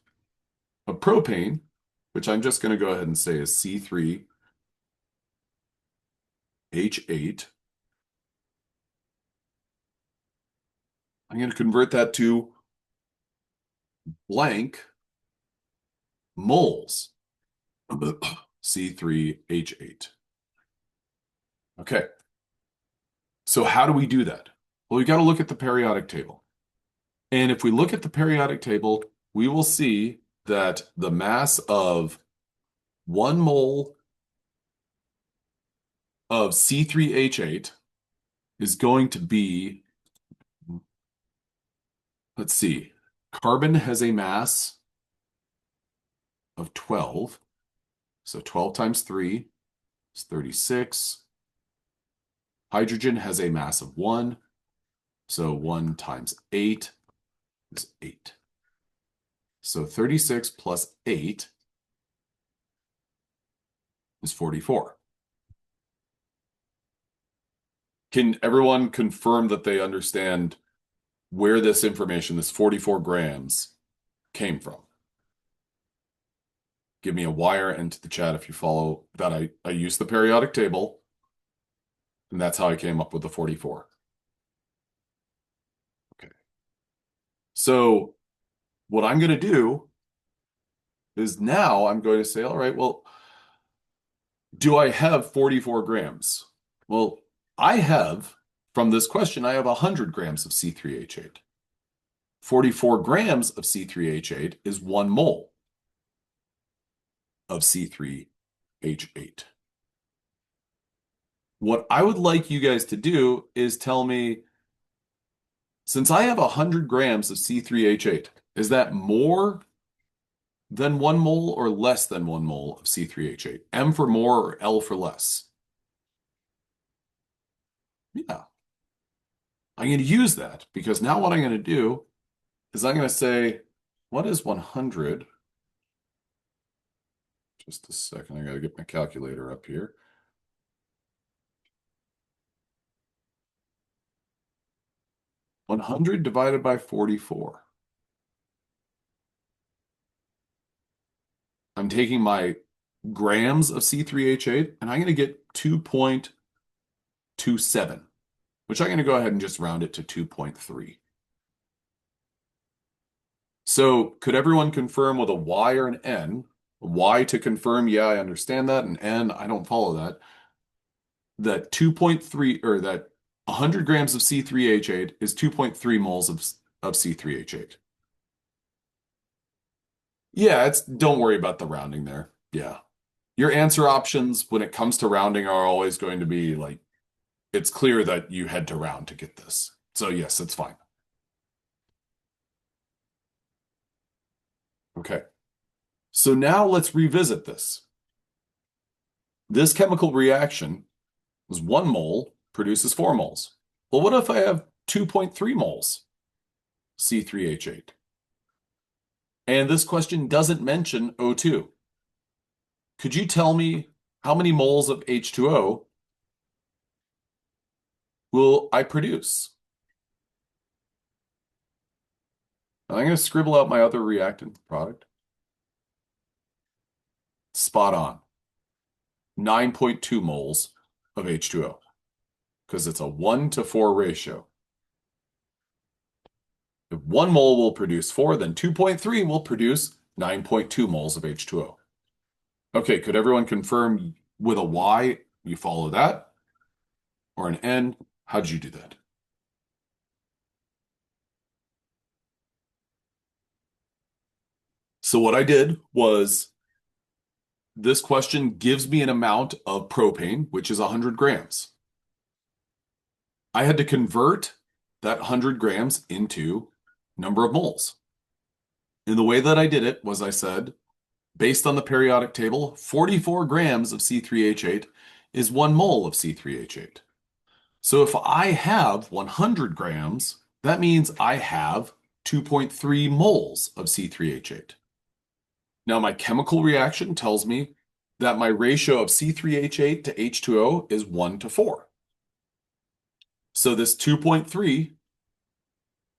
of propane, which I'm just going to go ahead and say is C3H8. I'm going to convert that to blank moles. C3H8. Okay. So how do we do that? Well, we got to look at the periodic table. And if we look at the periodic table, we will see that the mass of 1 mole of C3H8 is going to be, let's see, carbon has a mass of 12. So 12 times 3 is 36. Hydrogen has a mass of 1. So 1 times 8 is 8. So 36 plus 8 is 44. Can everyone confirm that they understand where this information, this 44 grams, came from? Give me a wire into the chat if you follow that. I used the periodic table, and that's how I came up with the 44. Okay. So what I'm going to do is now I'm going to say, all right, well, do I have 44 grams? Well, I have, from this question, I have 100 grams of C3H8. 44 grams of C3H8 is 1 mole of C3H8. What I would like you guys to do is tell me, since I have 100 grams of C3H8, is that more than 1 mole or less than 1 mole of C3H8? M for more or L for less? Yeah. I'm going to use that because now what I'm going to do is I'm going to say, what is 100? Just a second. I got to get my calculator up here. 100 divided by 44. I'm taking my grams of C3H8 and I'm going to get 2.0 0.27, which I'm going to go ahead and just round it to 2.3. So could everyone confirm with a Y or an N? Y to confirm, yeah, I understand that, and N, I don't follow that. That 2.3 or that 100 grams of C3H8 is 2.3 moles of C3H8. Yeah, don't worry about the rounding there. Yeah. Your answer options when it comes to rounding are always going to be like, it's clear that you had to round to get this. So yes, it's fine. Okay. So now let's revisit this. This chemical reaction is 1 mole produces 4 moles. Well, what if I have 2.3 moles C3H8? And this question doesn't mention O2. Could you tell me how many moles of H2O will I produce? I'm going to scribble out my other reactant product. Spot on. 9.2 moles of H2O because it's a 1:4 ratio. If 1 mole will produce 4, then 2.3 will produce 9.2 moles of H2O. Okay, could everyone confirm with a Y you follow that? Or an N? How did you do that? So what I did was this question gives me an amount of propane, which is 100 grams. I had to convert that 100 grams into number of moles. And the way that I did it was I said, based on the periodic table, 44 grams of C3H8 is 1 mole of C3H8. So if I have 100 grams, that means I have 2.3 moles of C3H8. Now my chemical reaction tells me that my ratio of C3H8 to H2O is 1:4. So this 2.3,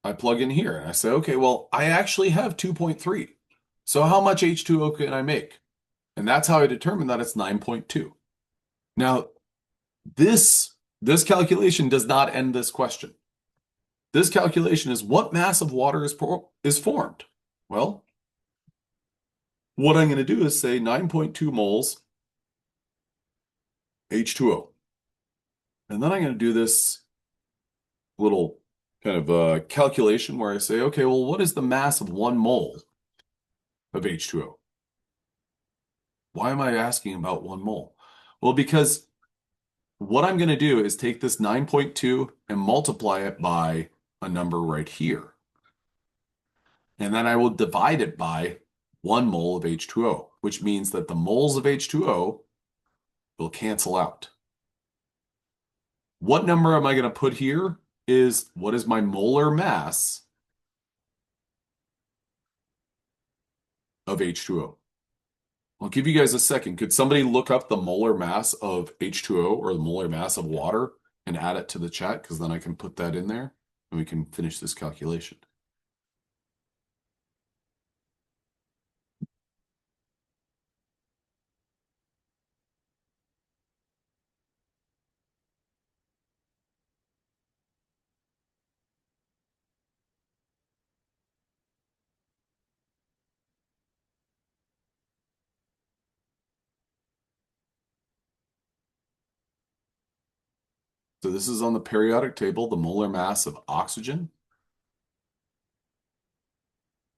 I plug in here and I say, okay, well, I actually have 2.3. So how much H2O can I make? And that's how I determine that it's 9.2. Now, this calculation does not end this question. This calculation is what mass of water is formed? Well, what I'm going to do is say 9.2 moles H2O. And then I'm going to do this little kind of calculation where I say, okay, well, what is the mass of 1 mole of H2O? Why am I asking about 1 mole? Well, because what I'm going to do is take this 9.2 and multiply it by a number right here. And then I will divide it by 1 mole of H2O, which means that the moles of H2O will cancel out. What number am I going to put here is what is my molar mass of H2O? I'll give you guys a second. Could somebody look up the molar mass of H2O or the molar mass of water and add it to the chat? Because then I can put that in there and we can finish this calculation. So this is on the periodic table, the molar mass of oxygen.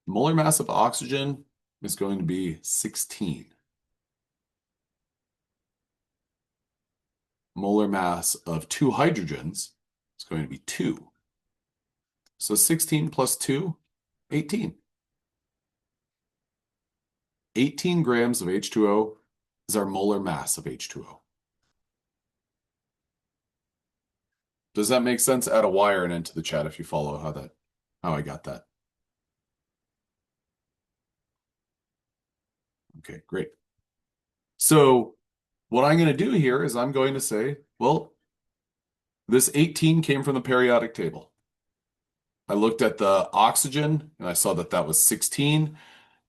Molar mass of oxygen is going to be 16. Molar mass of 2 hydrogens is going to be 2. So 16 plus 2, 18. 18 grams of H2O is our molar mass of H2O. Does that make sense? Add a Y or an N to the chat if you follow how I got that. Okay, great. So what I'm going to do here is I'm going to say, well, this 18 came from the periodic table. I looked at the oxygen and I saw that that was 16.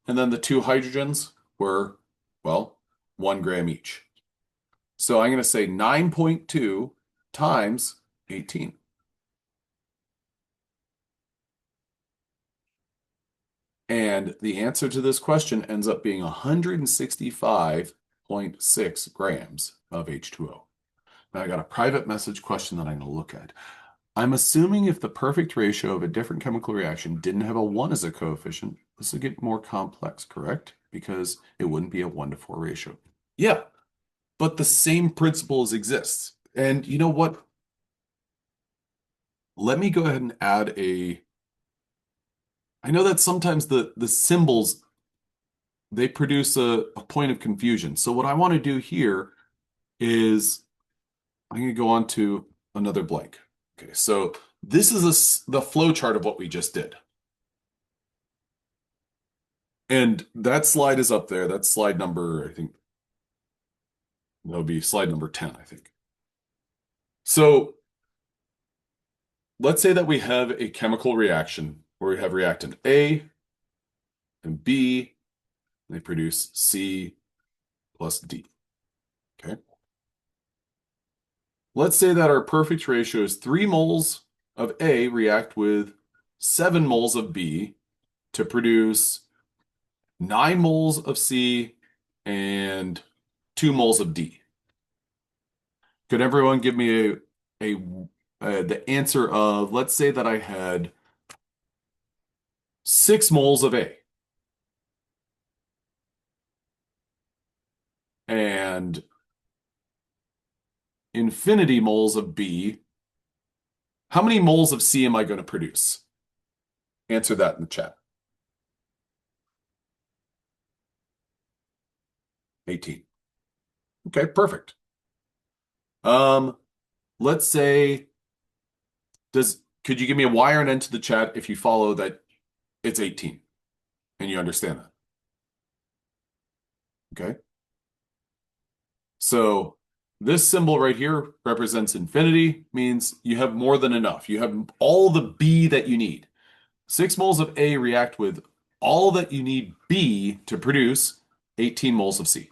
And then the 2 hydrogens were, well, 1 gram each. So I'm going to say 9.2 times 18. And the answer to this question ends up being 165.6 grams of H2O. Now I got a private message question that I'm going to look at. I'm assuming if the perfect ratio of a different chemical reaction didn't have a 1 as a coefficient, this would get more complex, correct? Because it wouldn't be a 1-to-4 ratio. Yeah, but the same principles exist. And you know what? Let me go ahead and add a. I know that sometimes the symbols they produce a point of confusion. So what I want to do here is I'm going to go on to another blank. Okay, so this is the flow chart of what we just did. And that slide is up there. That's slide number, I think, that would be slide number 10, I think. So let's say that we have a chemical reaction where we have reactant A and B, and they produce C plus D. Okay. Let's say that our perfect ratio is 3 moles of A react with 7 moles of B to produce 9 moles of C and 2 moles of D. Could everyone give me the answer of, let's say that I had 6 moles of A and infinity moles of B. How many moles of C am I going to produce? Answer that in the chat. 18. Okay, perfect. Let's say, could you give me a Y or an N to the chat if you follow that it's 18 and you understand that? Okay. So this symbol right here represents infinity, means you have more than enough. You have all the B that you need. 6 moles of A react with all that you need B to produce 18 moles of C.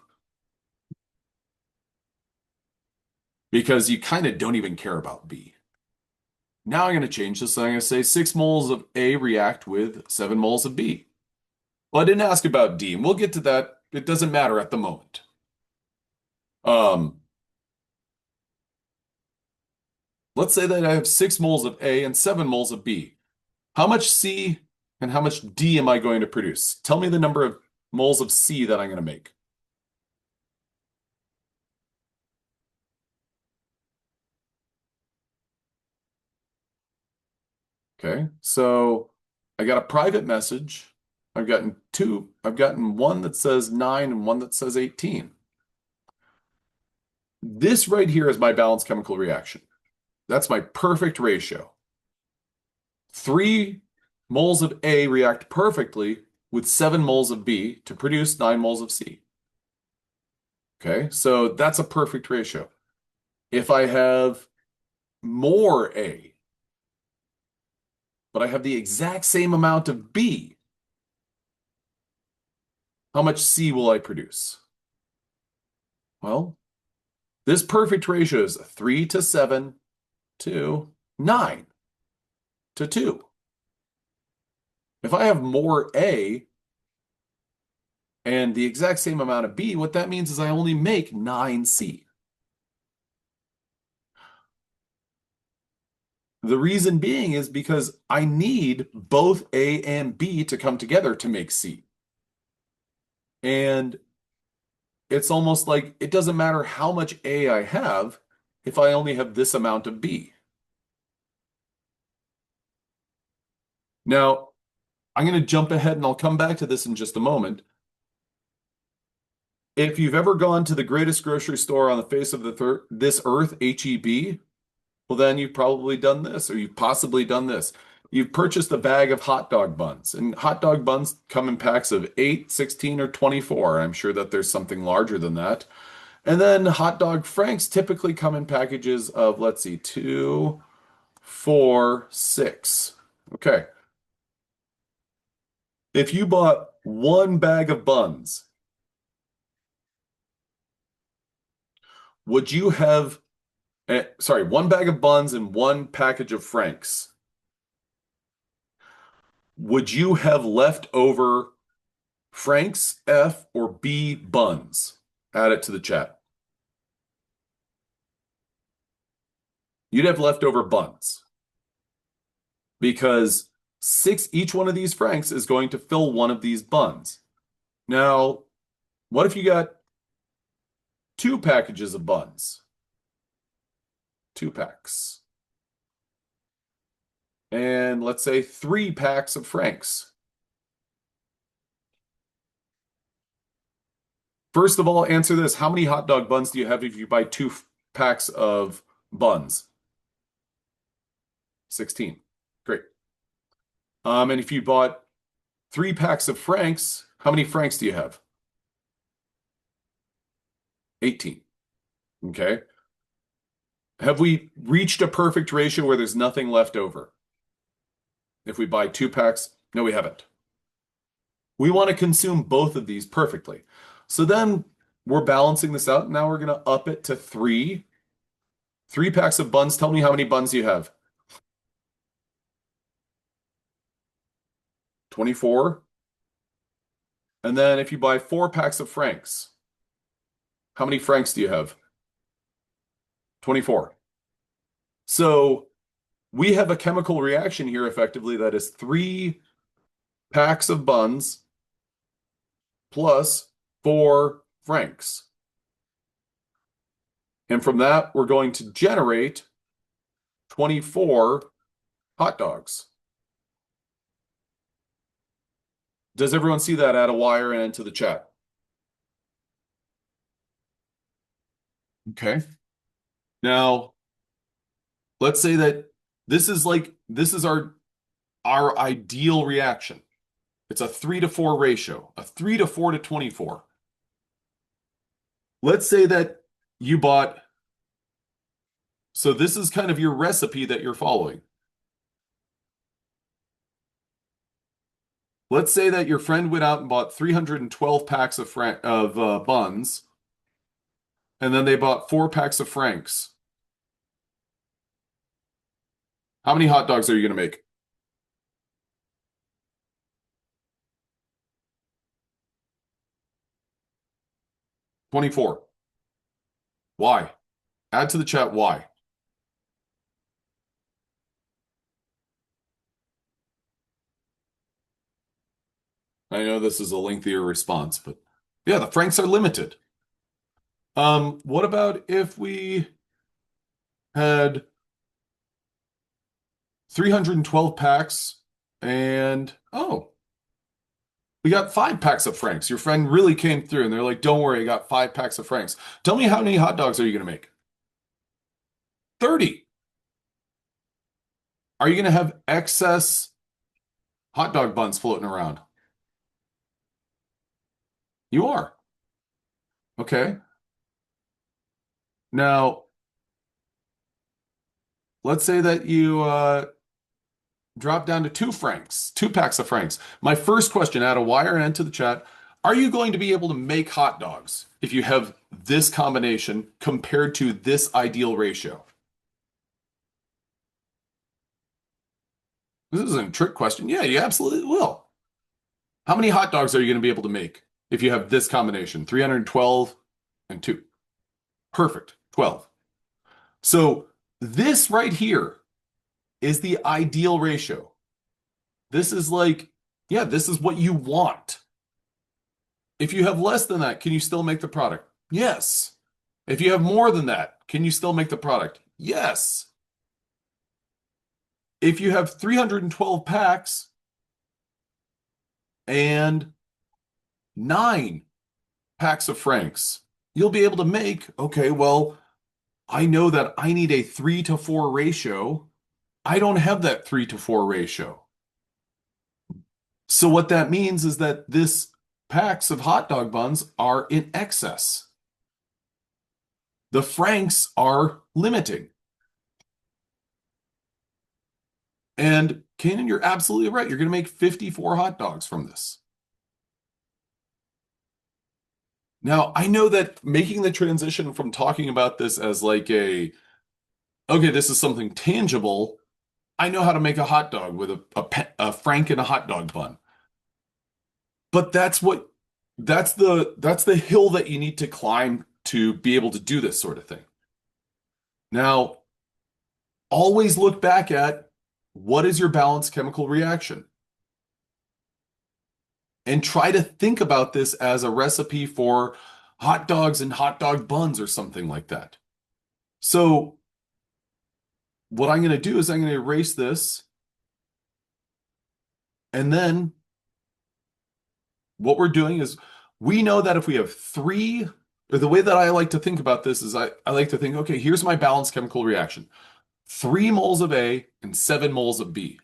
Because you kind of don't even care about B. Now I'm going to change this. I'm going to say 6 moles of A react with 7 moles of B. Well, I didn't ask about D, and we'll get to that. It doesn't matter at the moment. Let's say that I have 6 moles of A and 7 moles of B. How much C and how much D am I going to produce? Tell me the number of moles of C that I'm going to make. Okay, so I got a private message. I've gotten two. I've gotten one that says 9 and one that says 18. This right here is my balanced chemical reaction. That's my perfect ratio. 3 moles of A react perfectly with 7 moles of B to produce 9 moles of C. Okay, so that's a perfect ratio. If I have more A, but I have the exact same amount of B, how much C will I produce? Well, this perfect ratio is 3 to 7 to 9 to 2. If I have more A and the exact same amount of B, what that means is I only make 9C. The reason being is because I need both A and B to come together to make C. And it's almost like it doesn't matter how much A I have if I only have this amount of B. Now, I'm going to jump ahead and I'll come back to this in just a moment. If you've ever gone to the greatest grocery store on the face of this earth, H-E-B, well, then you've probably done this, or you've possibly done this. You've purchased a bag of hot dog buns, and hot dog buns come in packs of 8, 16, or 24. I'm sure that there's something larger than that. And then hot dog franks typically come in packages of, let's see, 2, 4, 6. Okay. If you bought one bag of buns, would you have sorry, one bag of buns and one package of Franks. Would you have left over Franks, F, or B buns? Add it to the chat. You'd have leftover buns because each one of these Franks is going to fill one of these buns. Now, what if you got two packages of buns? Two packs. And let's say 3 packs of Franks. First of all, answer this. How many hot dog buns do you have if you buy 2 packs of buns? 16. Great. And if you bought 3 packs of Franks, how many Franks do you have? 18. Okay. Have we reached a perfect ratio where there's nothing left over? If we buy 2 packs, no, we haven't. We want to consume both of these perfectly. So then we're balancing this out. Now we're going to up it to 3. 3 packs of buns. Tell me how many buns you have. 24. And then if you buy 4 packs of Franks, how many Franks do you have? 24. So we have a chemical reaction here effectively that is 3 packs of buns plus 4 Franks. And from that, we're going to generate 24 hot dogs. Does everyone see that? Add a wire and into the chat. Okay. Now, let's say that this is our ideal reaction. It's a 3-to-4 ratio, a 3-to-4 to 24. Let's say that you bought, so this is kind of your recipe that you're following. Let's say that your friend went out and bought 312 packs of buns, and then they bought 4 packs of Franks. How many hot dogs are you going to make? $24. Why? Add to the chat why. I know this is a lengthier response, but yeah, the Franks are limited. What about if we had 312 packs and we got 5 packs of Franks. Your friend really came through and they're like, don't worry, I got 5 packs of Franks. Tell me how many hot dogs are you going to make? 30. Are you going to have excess hot dog buns floating around? You are. Okay. Now, let's say that you drop down to 2 packs of Franks. My first question, add a wire and to the chat. Are you going to be able to make hot dogs if you have this combination compared to this ideal ratio? This isn't a trick question. Yeah, you absolutely will. How many hot dogs are you going to be able to make if you have this combination? 312 and 2. Perfect. 12. So this right here is the ideal ratio. This is this is what you want. If you have less than that, can you still make the product? Yes. If you have more than that, can you still make the product? Yes. If you have 312 packs and 9 packs of Franks, you'll be able to make, okay, well, I know that I need a 3-to-4 ratio. I don't have that 3-to-4 ratio. So what that means is that this packs of hot dog buns are in excess. The Franks are limiting. And Kanan, you're absolutely right. You're going to make 54 hot dogs from this. Now, I know that making the transition from talking about this as like a okay, this is something tangible. I know how to make a hot dog with a Frank and a hot dog bun. But that's the hill that you need to climb to be able to do this sort of thing. Now, always look back at what is your balanced chemical reaction and try to think about this as a recipe for hot dogs and hot dog buns or something like that. So, what I'm going to do is I'm going to erase this, and then what we're doing is we know that if we have three, or the way that I like to think about this is I like to think, okay, here's my balanced chemical reaction. 3 moles of A and 7 moles of B.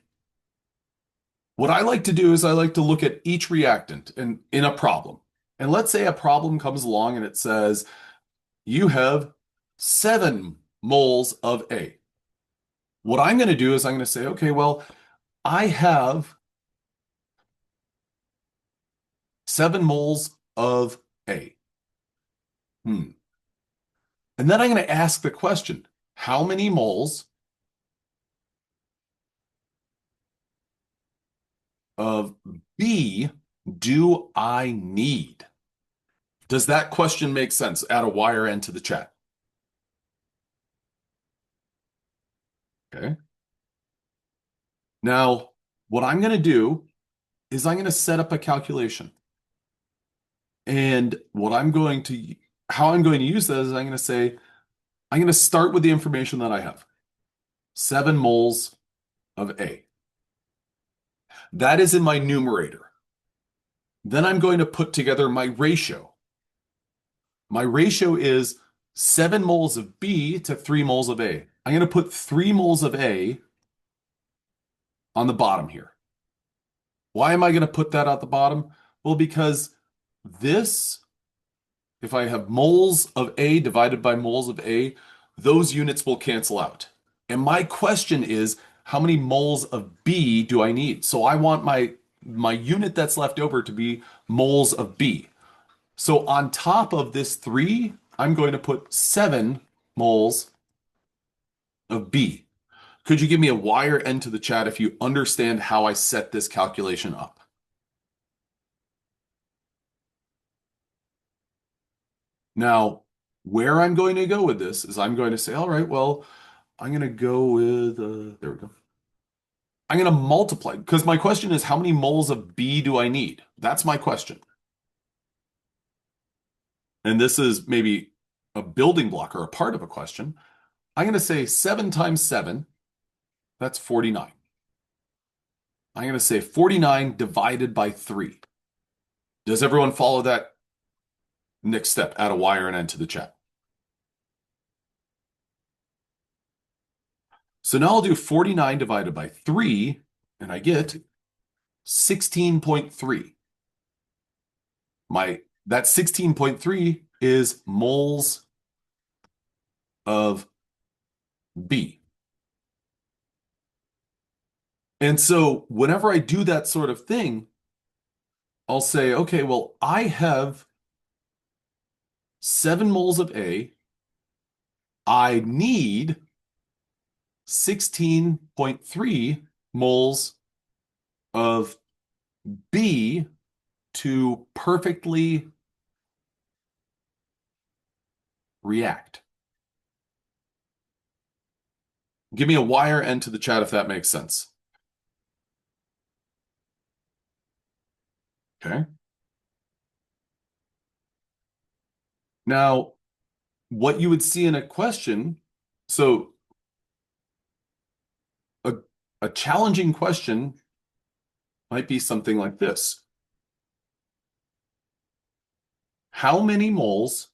What I like to do is I like to look at each reactant in a problem. And let's say a problem comes along and it says you have 7 moles of A. What I'm going to do is I'm going to say, okay, well, I have 7 moles of A. Hmm. And then I'm going to ask the question, how many moles of B do I need? Does that question make sense? Add a wire end to the chat. Okay. Now, what I'm going to do is I'm going to set up a calculation. And how I'm going to use that is I'm going to say, I'm going to start with the information that I have. 7 moles of A. That is in my numerator. Then I'm going to put together my ratio. My ratio is 7 moles of B to 3 moles of A. I'm going to put 3 moles of A on the bottom here. Why am I going to put that at the bottom? Well, because this, if I have moles of A divided by moles of A, those units will cancel out. And my question is, how many moles of B do I need? So I want my unit that's left over to be moles of B. So on top of this 3, I'm going to put 7 moles of B. Could you give me a wire end to the chat if you understand how I set this calculation up? Now, where I'm going to go with this is I'm going to say, all right, well, I'm going to go with, there we go. I'm going to multiply because my question is how many moles of B do I need? That's my question. And this is maybe a building block or a part of a question. I'm going to say 7 times 7, that's 49. I'm going to say 49 divided by 3. Does everyone follow that next step? Add a wire and end to the chat. So now I'll do 49 divided by 3, and I get 16.3. That 16.3 is moles of B. And so whenever I do that sort of thing, I'll say, okay, well, I have 7 moles of A. I need 16.3 moles of B to perfectly react. Give me a wire end to the chat if that makes sense. Okay. Now, what you would see in a question, so a, a challenging question might be something like this. How many moles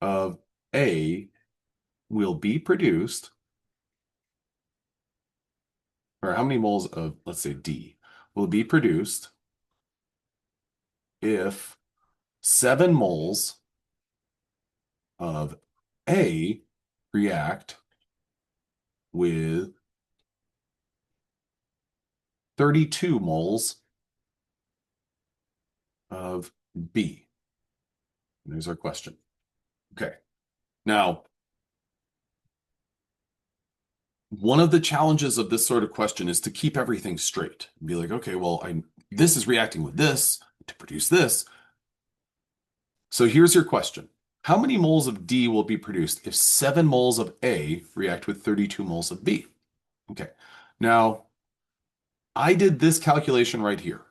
of A will be produced, or how many moles of, let's say, D, will be produced if 7 moles of A react with 32 moles of B. And there's our question. Okay. Now, one of the challenges of this sort of question is to keep everything straight and be like, okay, well, this is reacting with this to produce this. So here's your question. How many moles of D will be produced if 7 moles of A react with 32 moles of B? Okay. Now, I did this calculation right here.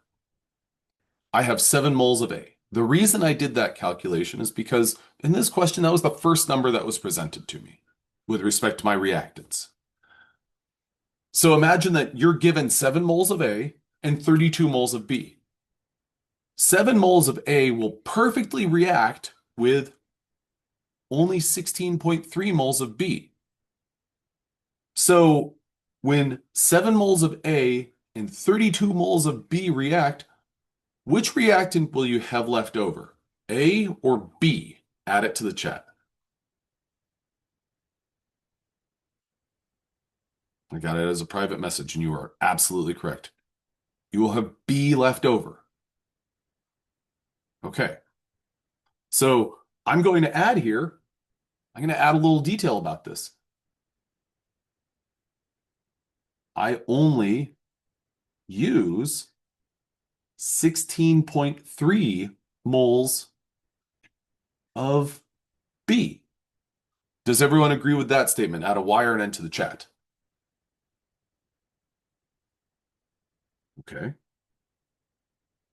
I have 7 moles of A. The reason I did that calculation is because in this question, that was the first number that was presented to me with respect to my reactants. So imagine that you're given 7 moles of A and 32 moles of B. 7 moles of A will perfectly react with only 16.3 moles of B. So when 7 moles of A and 32 moles of B react, which reactant will you have left over? A or B? Add it to the chat. I got it as a private message, and you are absolutely correct. You will have B left over. Okay. So I'm going to add here, I'm going to add a little detail about this. I only use 16.3 moles of B. Does everyone agree with that statement? Add a Y or an N to the chat. Okay.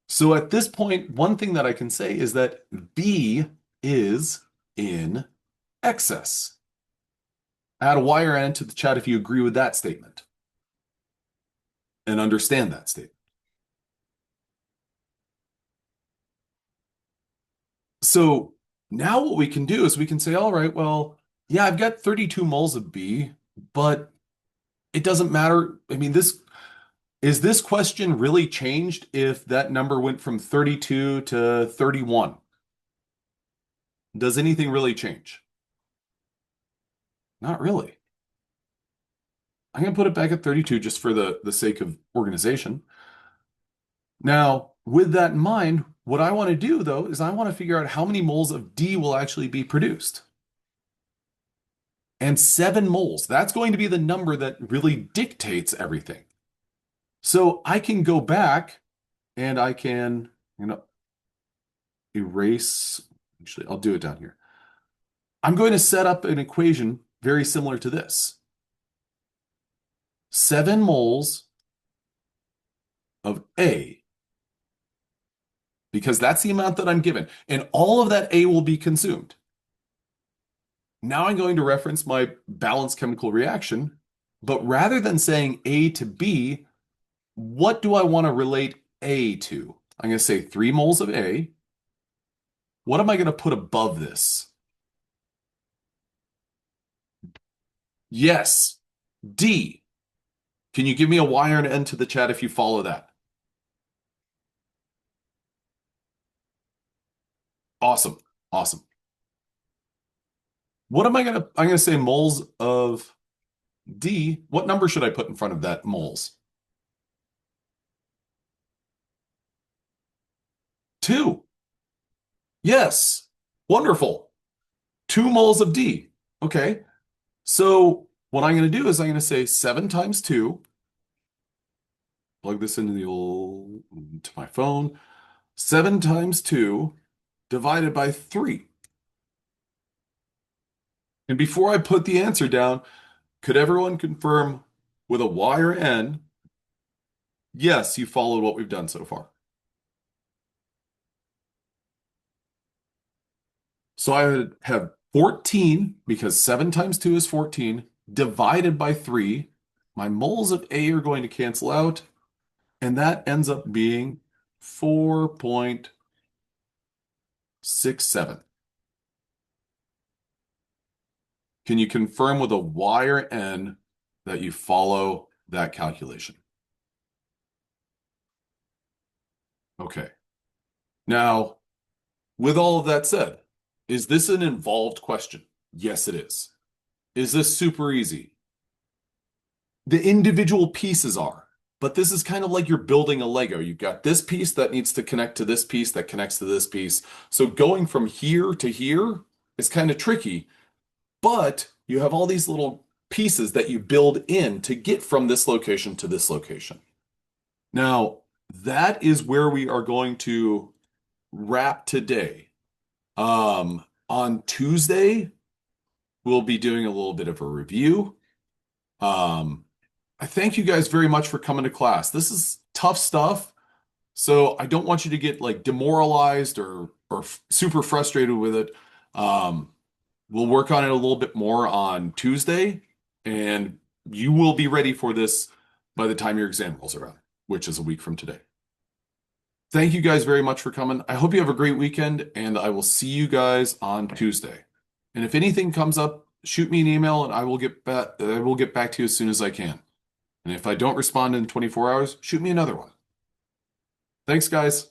So at this point, one thing that I can say is that B is in excess. Add a Y or an N to the chat if you agree with that statement and understand that statement. So now what we can do is we can say, all right, well, yeah, I've got 32 moles of B, but it doesn't matter. I mean, is this question really changed if that number went from 32 to 31? Does anything really change? Not really. I'm going to put it back at 32 just for the sake of organization. Now, with that in mind, what I want to do, though, is I want to figure out how many moles of D will actually be produced. And 7 moles, that's going to be the number that really dictates everything. So I can go back and I can, erase. Actually, I'll do it down here. I'm going to set up an equation very similar to this. 7 moles of A, because that's the amount that I'm given, and all of that A will be consumed. Now I'm going to reference my balanced chemical reaction, but rather than saying A to B, what do I want to relate A to? I'm going to say 3 moles of A. What am I going to put above this? Yes, D. Can you give me a Y or an N to the chat if you follow that? Awesome. Awesome. What am I going to, I'm going to say moles of D. What number should I put in front of that moles? 2. Yes. Wonderful. 2 moles of D. Okay. So what I'm going to do is I'm going to say 7 times 2. Plug this into to my phone. 7 times 2 divided by 3. And before I put the answer down, could everyone confirm with a Y or N? Yes, you followed what we've done so far. So I would have 14, because 7 times 2 is 14, divided by 3. My moles of A are going to cancel out, and that ends up being 4.67. Can you confirm with a Y or N that you follow that calculation? Okay. Now, with all of that said, is this an involved question? Yes, it is. Is this super easy? The individual pieces are. But this is kind of like you're building a Lego. You've got this piece that needs to connect to this piece that connects to this piece. So going from here to here is kind of tricky, but you have all these little pieces that you build in to get from this location to this location. Now, that is where we are going to wrap today. On Tuesday, we'll be doing a little bit of a review. Um, I thank you guys very much for coming to class. This is tough stuff, so I don't want you to get like demoralized or super frustrated with it. Um, we'll work on it a little bit more on Tuesday, and you will be ready for this by the time your exam rolls around, which is a week from today. Thank you guys very much for coming. I hope you have a great weekend, and I will see you guys on Tuesday. And if anything comes up, shoot me an email and I will get back to you as soon as I can. And if I don't respond in 24 hours, shoot me another one. Thanks, guys.